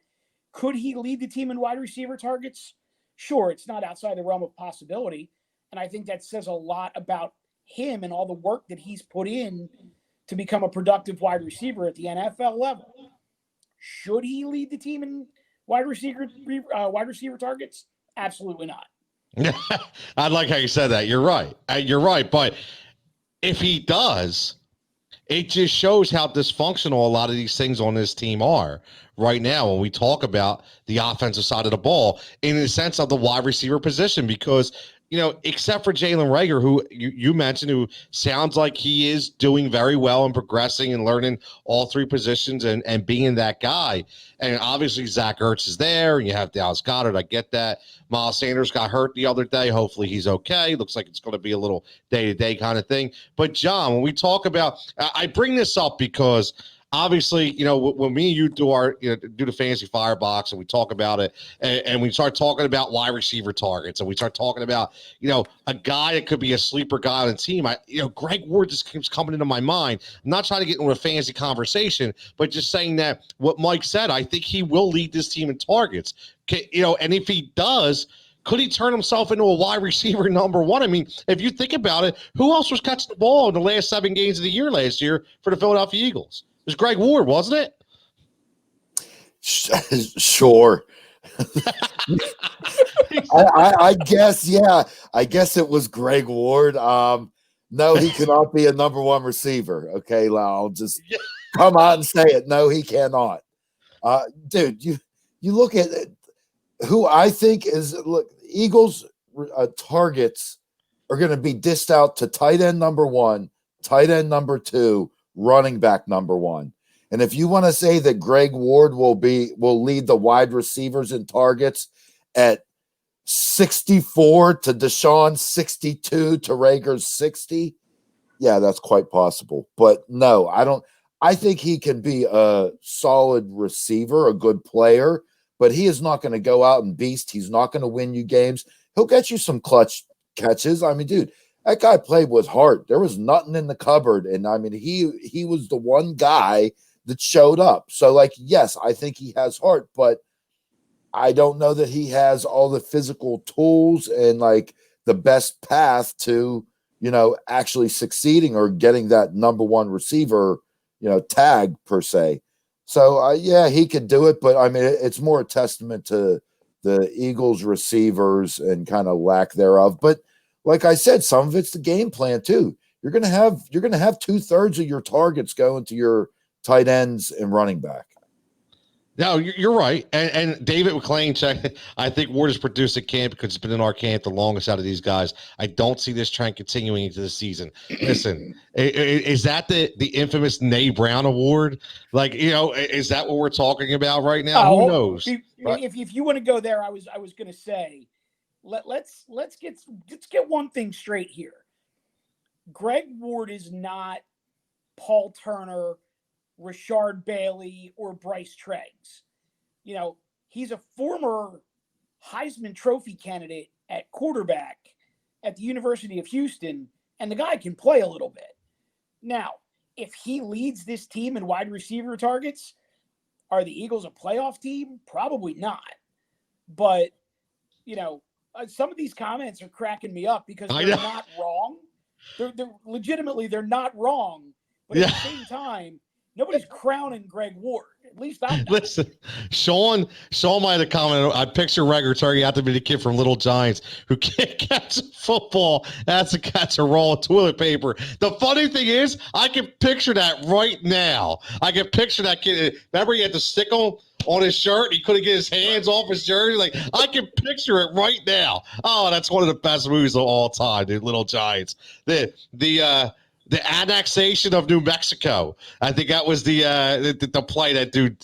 could he lead the team in wide receiver targets? Sure, it's not outside the realm of possibility. And I think that says a lot about him and all the work that he's put in to become a productive wide receiver at the NFL level. Should he lead the team in wide receiver targets? Absolutely not. I like how you said that. You're right. But if he does, it just shows how dysfunctional a lot of these things on this team are right now when we talk about the offensive side of the ball in the sense of the wide receiver position, because except for Jalen Reagor, who you mentioned, who sounds like he is doing very well and progressing and learning all three positions and being that guy. And obviously Zach Ertz is there, and you have Dallas Goedert. I get that. Miles Sanders got hurt the other day. Hopefully he's okay. Looks like it's going to be a little day-to-day kind of thing. But John, when we talk about, I bring this up because obviously, when me and you do do the fantasy firebox and we talk about it, and we start talking about wide receiver targets, and we start talking about, a guy that could be a sleeper guy on the team, Greg Ward just keeps coming into my mind. I'm not trying to get into a fantasy conversation, but just saying that what Mike said, I think he will lead this team in targets. And if he does, could he turn himself into a wide receiver number one? I mean, if you think about it, who else was catching the ball in the last 7 games of the year last year for the Philadelphia Eagles? It was Greg Ward, wasn't it? Sure. I guess, yeah. I guess it was Greg Ward. No, he cannot be a number one receiver. Okay, I'll just come out and say it. No, he cannot. Dude, you look at it, who I think is, Eagles targets are going to be dished out to tight end number 1, tight end number 2, running back number 1. And if you want to say that Greg Ward will lead the wide receivers in targets at 64 to Deshaun 62 to Reagor's 60, yeah, that's quite possible. But no, I don't. I think he can be a solid receiver, a good player, but he is not going to go out and beast. He's not going to win you games. He'll get you some clutch catches. I mean, dude, that guy played with heart. There was nothing in the cupboard. And I mean, he was the one guy that showed up. So, yes, I think he has heart, but I don't know that he has all the physical tools and the best path to, actually succeeding or getting that number one receiver, tag per se. So, yeah, he could do it, but I mean, it's more a testament to the Eagles receivers and kind of lack thereof. But like I said, some of it's the game plan too. You're going to have 2/3 of your targets going to your tight ends and running back. No, you're right. And David McClain, I think Ward has produced at camp because it's been in our camp the longest out of these guys. I don't see this trend continuing into the season. Listen, is that the infamous Nay Brown Award? Is that what we're talking about right now? Who knows? If you want to go there, I was going to say, let's get one thing straight here. Greg Ward is not Paul Turner, Rashard Bailey, or Bryce Treggs. You know, he's a former Heisman Trophy candidate at quarterback at the University of Houston, and the guy can play a little bit. Now, if he leads this team in wide receiver targets, are the Eagles a playoff team? Probably not. But, you know, some of these comments are cracking me up because they're not wrong. They're legitimately, they're not wrong. But at the same time, nobody's crowning Greg Ward. At least I'm not. Listen, Sean might have commented, I picture Regger turning out to be the kid from Little Giants who can't catch a football, has to catch a roll of toilet paper. The funny thing is, I can picture that right now. I can picture that kid. Remember, he had the stick on his shirt. He couldn't get his hands off his jersey. Like, I can picture it right now. Oh, that's one of the best movies of all time, dude. Little Giants. The annexation of New Mexico. I think that was the play that dude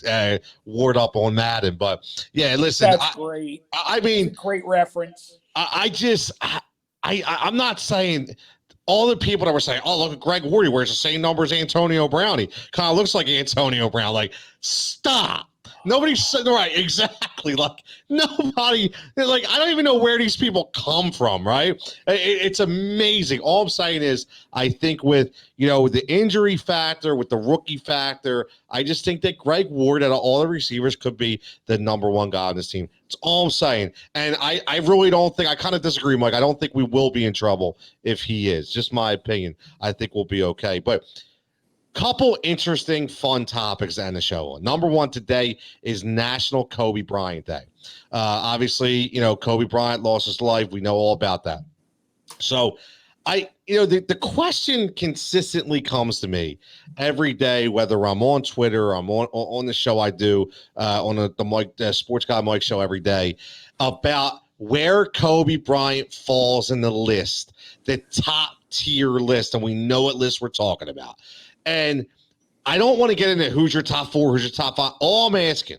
ward up on Madden. But yeah, listen, that's great. I mean, that's a great reference. I'm not saying all the people that were saying, "Oh, look at Greg Ward, he wears the same number as Antonio Brown. He kind of looks like Antonio Brown." Like, stop. Nobody said right, exactly. Like, nobody, like, I don't even know where these people come from, right? It's amazing. All I'm saying is, I think with, you know, the injury factor, with the rookie factor, I just think that Greg Ward, out of all the receivers, could be the number one guy on this team. That's all I'm saying. And I really don't think, I kind of disagree, Mike. I don't think we will be in trouble if he is. Just my opinion. I think we'll be okay. But couple interesting, fun topics to end the show on. Number one today is National Kobe Bryant Day. Obviously, you know, Kobe Bryant lost his life. We know all about that. So, the question consistently comes to me every day, whether I'm on Twitter or I'm on the show I do, on the Sports Guy Mike show every day, about where Kobe Bryant falls in the list, the top tier list, and we know what list we're talking about. And I don't want to get into who's your top four, who's your top five. All I'm asking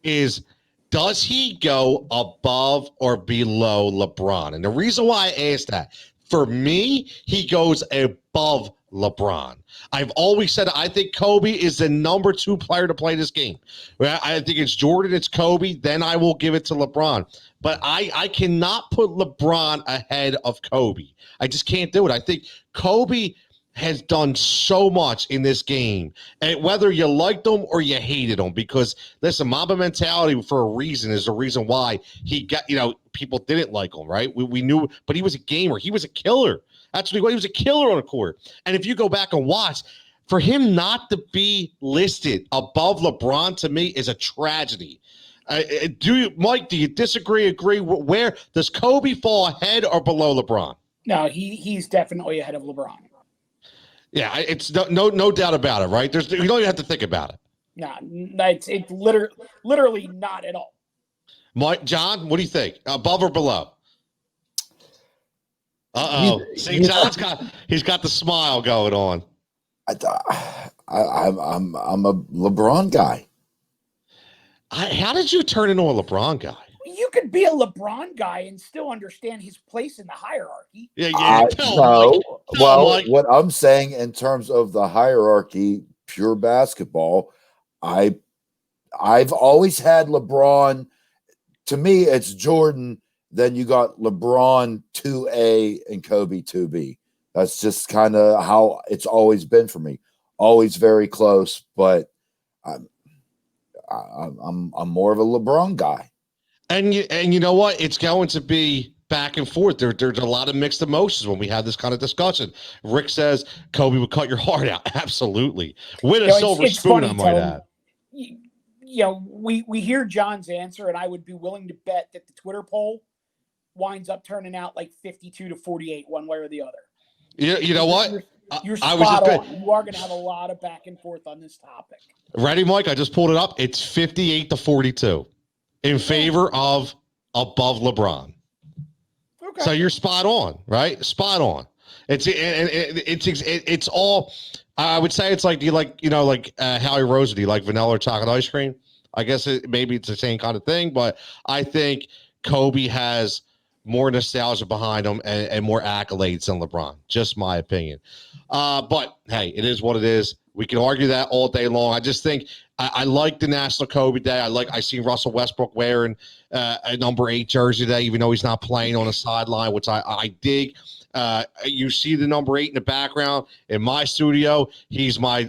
is, does he go above or below LeBron? And the reason why I asked that, for me, he goes above LeBron. I've always said I think Kobe is the number two player to play this game. I think it's Jordan, it's Kobe, then I will give it to LeBron. But I cannot put LeBron ahead of Kobe. I just can't do it. I think Kobe has done so much in this game, and whether you liked him or you hated him, because listen, Mamba mentality for a reason is the reason why he got, you know, people didn't like him, right? We knew, but he was a gamer. He was a killer. That's what he was, a killer on the court. And if you go back and watch, for him not to be listed above LeBron, to me, is a tragedy. Mike, do you disagree, agree? Where does Kobe fall ahead or below LeBron? No, he's definitely ahead of LeBron. Yeah, it's no doubt about it, right? You don't even have to think about it. No, it's literally not at all. Mike, John, what do you think? Above or below? See, he's got the smile going on. I'm a LeBron guy. How did you turn into a LeBron guy? You could be a LeBron guy and still understand his place in the hierarchy. Yeah. What I'm saying in terms of the hierarchy, pure basketball, I've always had LeBron. To me, it's Jordan. Then you got LeBron 2A and Kobe 2B. That's just kind of how it's always been for me. Always very close, but I'm more of a LeBron guy. And you know what? It's going to be back and forth. There's a lot of mixed emotions when we have this kind of discussion. Rick says Kobe would cut your heart out. Absolutely. With a silver spoon, I might add. You know, we hear John's answer, and I would be willing to bet that the Twitter poll winds up turning out like 52-48, one way or the other. You know what? You're spot on. You are going to have a lot of back and forth on this topic. Ready, Mike? I just pulled it up. It's 58-42 in favor of above LeBron. Okay. So you're spot on, right? Spot on. It's all. I would say it's like, do you like, Howie Roseman, do you like vanilla or chocolate ice cream? I guess maybe it's the same kind of thing, but I think Kobe has more nostalgia behind him and more accolades than LeBron. Just my opinion. But hey, it is what it is. We can argue that all day long. I just think I like the National Kobe Day. I see Russell Westbrook wearing a number 8 jersey today, even though he's not playing on the sideline, which I dig. You see the number 8 in the background in my studio. He's my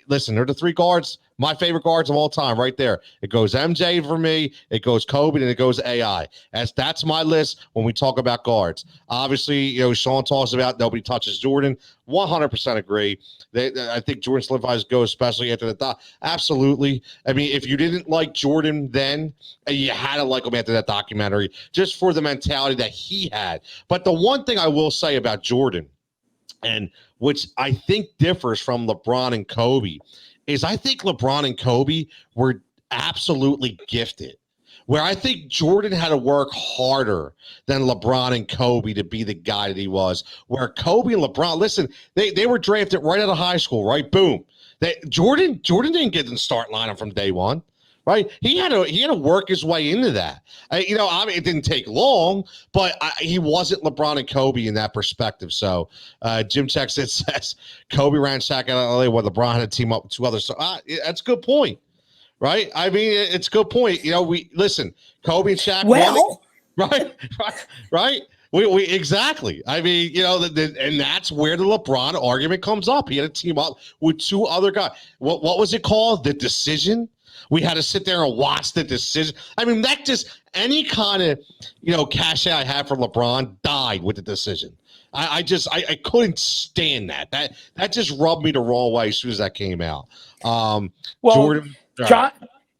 listen, they're the 3 guards, my favorite guards of all time right there. It goes MJ for me, it goes Kobe, and it goes AI. That's my list when we talk about guards. Obviously, Sean talks about nobody touches Jordan. 100% agree. I think Jordan solidifies go, especially after the absolutely. I mean, if you didn't like Jordan then, you had to like him after that documentary, just for the mentality that he had. But the one thing I will say about Jordan, and which I think differs from LeBron and Kobe, is I think LeBron and Kobe were absolutely gifted. Where I think Jordan had to work harder than LeBron and Kobe to be the guy that he was. Where Kobe and LeBron, listen, they were drafted right out of high school, right? Boom. Jordan didn't get in the start lineup from day one, right? He had to work his way into that. It didn't take long, but he wasn't LeBron and Kobe in that perspective. So Jim Check says Kobe ran Shaq out of LA while LeBron had to team up with 2 others. So that's a good point. Right? I mean, it's a good point. We listen, Kobe and Shaq. Well, right. We exactly. I mean, and that's where the LeBron argument comes up. He had to team up with 2 other guys. What was it called? The Decision. We had to sit there and watch The Decision. I mean, that just any kind of cachet I had for LeBron died with The Decision. I couldn't stand that. That just rubbed me the wrong way as soon as that came out. Jordan.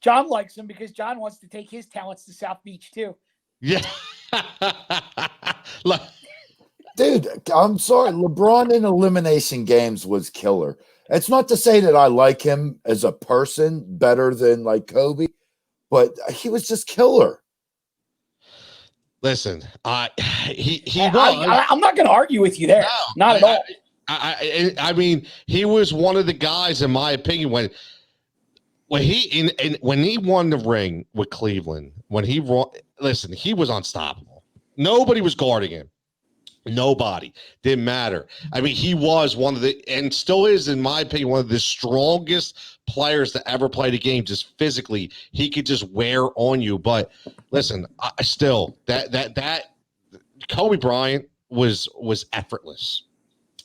John likes him because John wants to take his talents to South Beach too. Yeah. Dude, I'm sorry. LeBron in elimination games was killer. It's not to say that I like him as a person better than like Kobe, but he was just killer. Listen, I'm not going to argue with you there. No, not at all. I mean, he was one of the guys, in my opinion, when he won the ring with Cleveland, he was unstoppable. Nobody was guarding him. Nobody. Didn't matter. I mean, he was one of the, and still is, in my opinion, one of the strongest players to ever play the game. Just physically, he could just wear on you. But listen, that Kobe Bryant was effortless.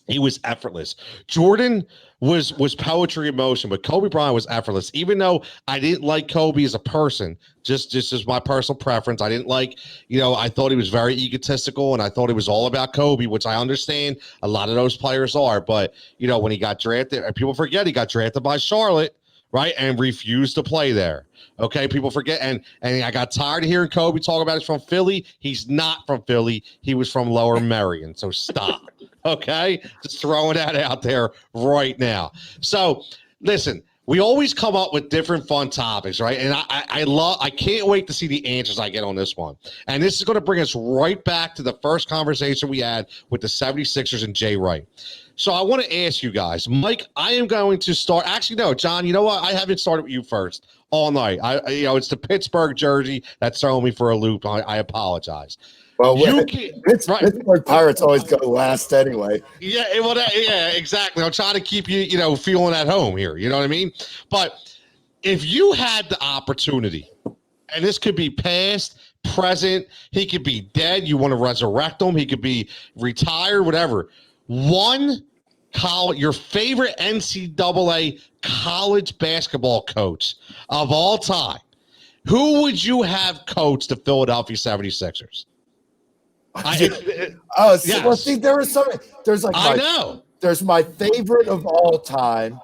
He was effortless. Jordan was poetry in motion, but Kobe Bryant was effortless. Even though I didn't like Kobe as a person, just as my personal preference, I didn't like, I thought he was very egotistical, and I thought he was all about Kobe, which I understand a lot of those players are. But, when he got drafted, people forget he got drafted by Charlotte, right, and refused to play there. Okay, people forget, and I got tired of hearing Kobe talk about he's from Philly. He's not from Philly. He was from Lower Merion, so stop. Okay, just throwing that out there right now. So, listen, we always come up with different fun topics, right? And I can't wait to see the answers I get on this one. And this is going to bring us right back to the first conversation we had with the 76ers and Jay Wright. So I want to ask you guys, Mike, I am going to start. Actually, no, John, you know what? I haven't started with you first all night. It's the Pittsburgh jersey that's throwing me for a loop. I apologize. Well, Pittsburgh Pirates always go last anyway. Yeah, exactly. I'm trying to keep you, feeling at home here. You know what I mean? But if you had the opportunity, and this could be past, present, he could be dead. You want to resurrect him. He could be retired, whatever. Your favorite NCAA college basketball coach of all time, who would you have coach the Philadelphia 76ers? Well, see, there's like I know. There's my favorite of all time.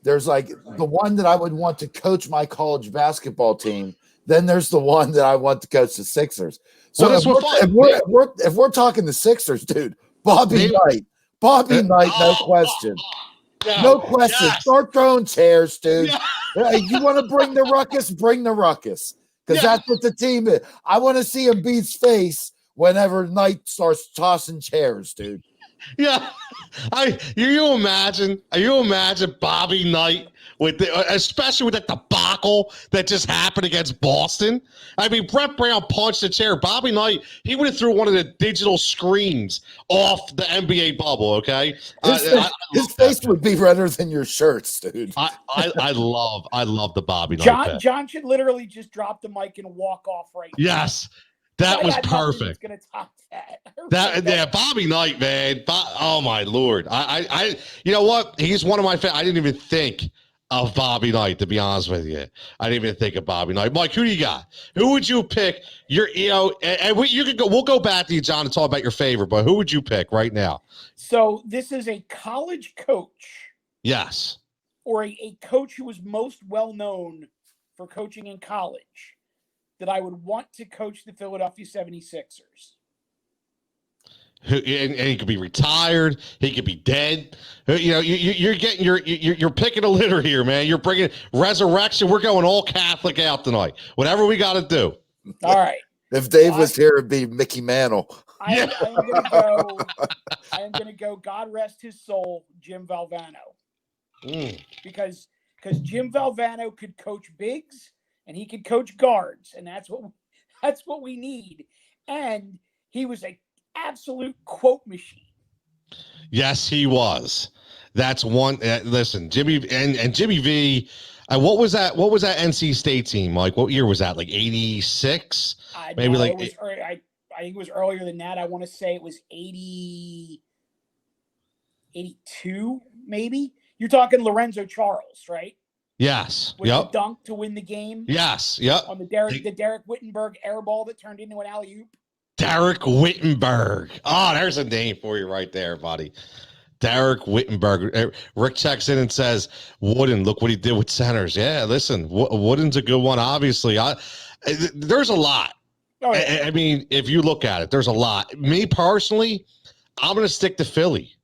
There's like the one that I would want to coach my college basketball team. Then there's the one that I want to coach the Sixers. So if we're talking the Sixers, dude, Bobby Knight, no question. No question. Yes. Start throwing chairs, dude. Yes. You want to bring the ruckus? Bring the ruckus. Because that's what the team is. I want to see Embiid's face whenever Knight starts tossing chairs, dude. Yeah, you imagine? You imagine Bobby Knight with especially with that debacle that just happened against Boston? I mean, Brett Brown punched the chair. Bobby Knight, he would have threw one of the digital screens off the NBA bubble. Okay, His face would be redder than your shirts, dude. I love the Bobby Knight John pick. John should literally just drop the mic and walk off right now. Yes, that was perfect. Going to top that. Yeah, Bobby Knight, man. Oh my Lord. You know what? He's one of my I didn't even think of Bobby Knight, to be honest with you. I didn't even think of Bobby Knight. Mike, who do you got? Who would you pick? You could go. We'll go back to you, John, and talk about your favorite. But who would you pick right now? So this is a college coach. Yes. Or a coach who was most well known for coaching in college that I would want to coach the Philadelphia 76ers. And he could be retired. He could be dead. You know, you're getting you're picking a litter here, man. You're bringing resurrection. We're going all Catholic out tonight. Whatever we got to do. All right. If Dave was here, it'd be Mickey Mantle. I am going to go. God rest his soul, Jim Valvano, because Jim Valvano could coach bigs and he could coach guards, and that's what we need. And he was a absolute quote machine. Yes, he was. That's one. Listen, Jimmy and Jimmy V. What was that? What was that NC State team like? What year was that? Like 86? Maybe no, like I think it was earlier than that. I want to say it was 80, 82, maybe. You're talking Lorenzo Charles, right? Yes. With the dunk to win the game. Yes. Yep. On the Derek Whittenberg air ball that turned into an alley-oop. Derek Whittenberg. Oh, there's a name for you right there, buddy. Derek Whittenberg. Rick checks in and says, Wooden, look what he did with centers. Yeah, listen, Wooden's a good one, obviously. There's a lot. Oh, yeah. I mean, if you look at it, there's a lot. Me personally, I'm going to stick to Philly.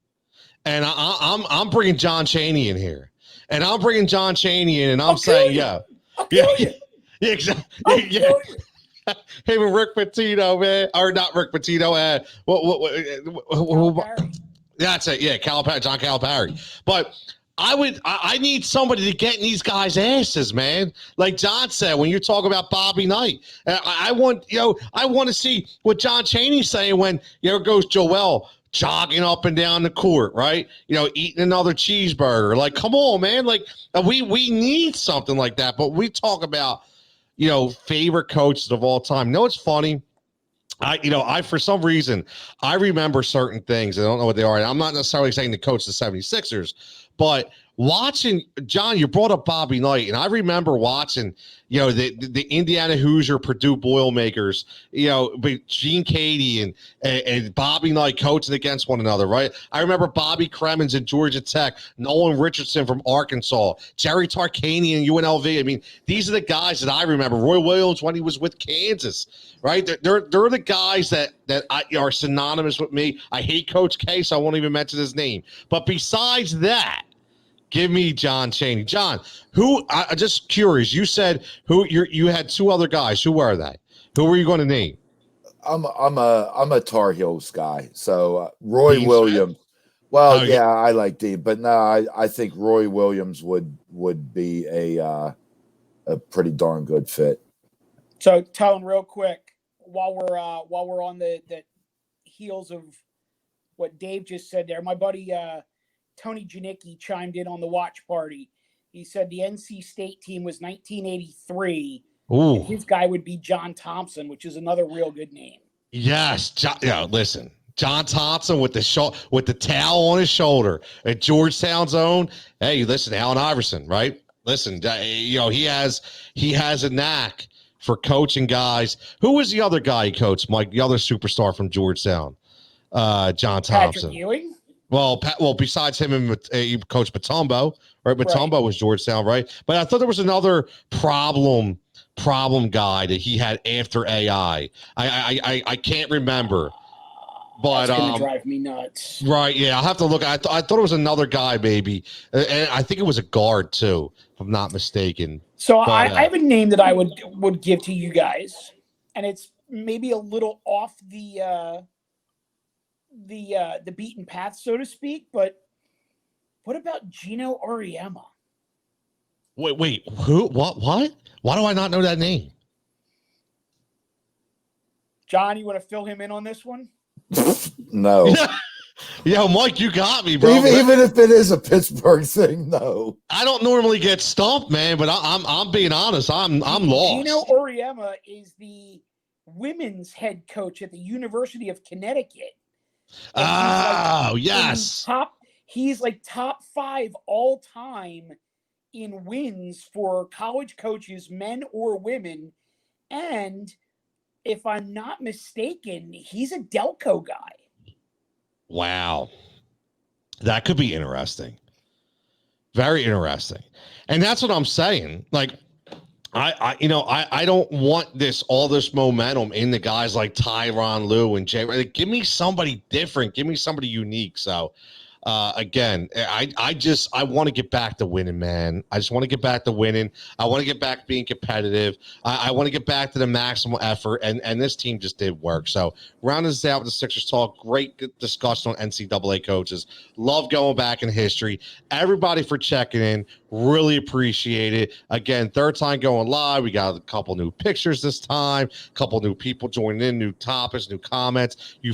And I'm bringing John Chaney in here. And I'm bringing John Chaney in, and I'm saying, yeah, exactly. Yeah. Him and Rick Pitino, man, or not Rick Pitino. That's it. Yeah, John Calipari. But I need somebody to get in these guys' asses, man. Like John said, when you talk about Bobby Knight, I want to see what John Chaney's saying when goes Joel jogging up and down the court, right? Eating another cheeseburger. Like, come on, man. Like we need something like that. But we talk about favorite coaches of all time. It's funny. I for some reason, I remember certain things. I don't know what they are. And I'm not necessarily saying to coach the 76ers, but watching, John, you brought up Bobby Knight, and I remember watching, the Indiana Hoosier Purdue Boilermakers, but Gene Cady and Bobby Knight coaching against one another, right? I remember Bobby Cremins at Georgia Tech, Nolan Richardson from Arkansas, Jerry Tarkanian and UNLV. I mean, these are the guys that I remember. Roy Williams when he was with Kansas, right? They're the guys that are synonymous with me. I hate Coach K, so I won't even mention his name. But besides that, give me John Chaney. John, who? I'm just curious. You said you had two other guys. Who were they? Who were you going to name? I'm a Tar Heels guy. So Roy Dean Williams. Smith? Well, yeah, I like Dean, but no, I think Roy Williams would be a pretty darn good fit. So, Tone, real quick, while we're on the heels of what Dave just said there, my buddy Tony Janicki chimed in on the watch party. He said the NC State team was 1983. Ooh. And his guy would be John Thompson, which is another real good name. Yes, listen, John Thompson with the towel on his shoulder at Georgetown's own. Hey, listen, Allen Iverson, right? Listen, he has a knack for coaching guys. Who was the other guy he coached, Mike? The other superstar from Georgetown, John Thompson. Patrick Ewing. Well, besides him and Coach Mutombo, right? Mutombo was Georgetown, right? But I thought there was another problem guy that he had after AI. I can't remember. But that's gonna drive me nuts. Right? Yeah, I'll have to look. I thought it was another guy, maybe, and I think it was a guard too, if I'm not mistaken. So I have a name that I would give to you guys, and it's maybe a little off the the beaten path, so to speak. But what about Gino Auriemma? Wait, who? What? Why do I not know that name? John, you want to fill him in on this one? No. Yeah, Mike, you got me, bro. Even if it is a Pittsburgh thing, no. I don't normally get stumped, man, but I'm being honest. I'm lost. Gino Auriemma is the women's head coach at the University of Connecticut. Oh, yes. He's like top 5 all time in wins for college coaches, men or women. And if I'm not mistaken, he's a Delco guy. Wow. That could be interesting. Very interesting. And that's what I'm saying. Like, I don't want all this momentum in the guys like Tyronn Lue and Jay. Like, give me somebody different. Give me somebody unique. So, again, I want to get back to winning, man. I just want to get back to winning. I want to get back to being competitive. I want to get back to the maximal effort, and this team just did work. So, rounding this out with the Sixers talk, great discussion on NCAA coaches. Love going back in history. Everybody for checking in. Really appreciate it. Again, third time going live. We got a couple new pictures this time, a couple new people joining in, new topics, new comments. You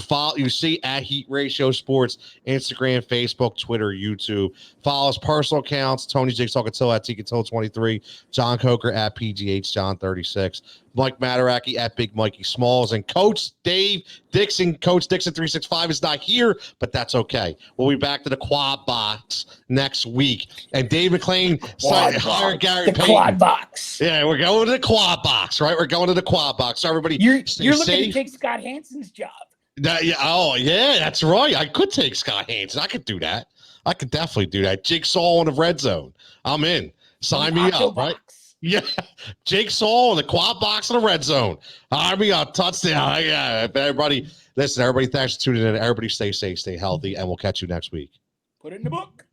see at Heat Ratio Sports, Instagram, Facebook, Twitter, YouTube. Follow us personal accounts, Tony Jigsaw Catillo at TCatillo23, John Coker at PGH John 36, Mike Mataraki at Big Mikey Smalls, and Coach Dave Dixon. Coach Dixon 365 is not here, but that's okay. We'll be back to the quad box next week. And Dave McClain hired Gary Payton. Quad box. Yeah, we're going to the quad box, right? We're going to the quad box. So everybody, You're looking safe. to take Scott Hansen's job. Yeah, that's right. I could take Scott Hansen. I could do that. I could definitely do that. Jigsaw in the red zone. I'm in. Sign me up, right? Yeah, Jigsaw in the quad box in the red zone. Army on touchdown. Yeah, everybody. Listen, everybody. Thanks for tuning in. Everybody, stay safe, stay healthy, and we'll catch you next week. Put it in the book.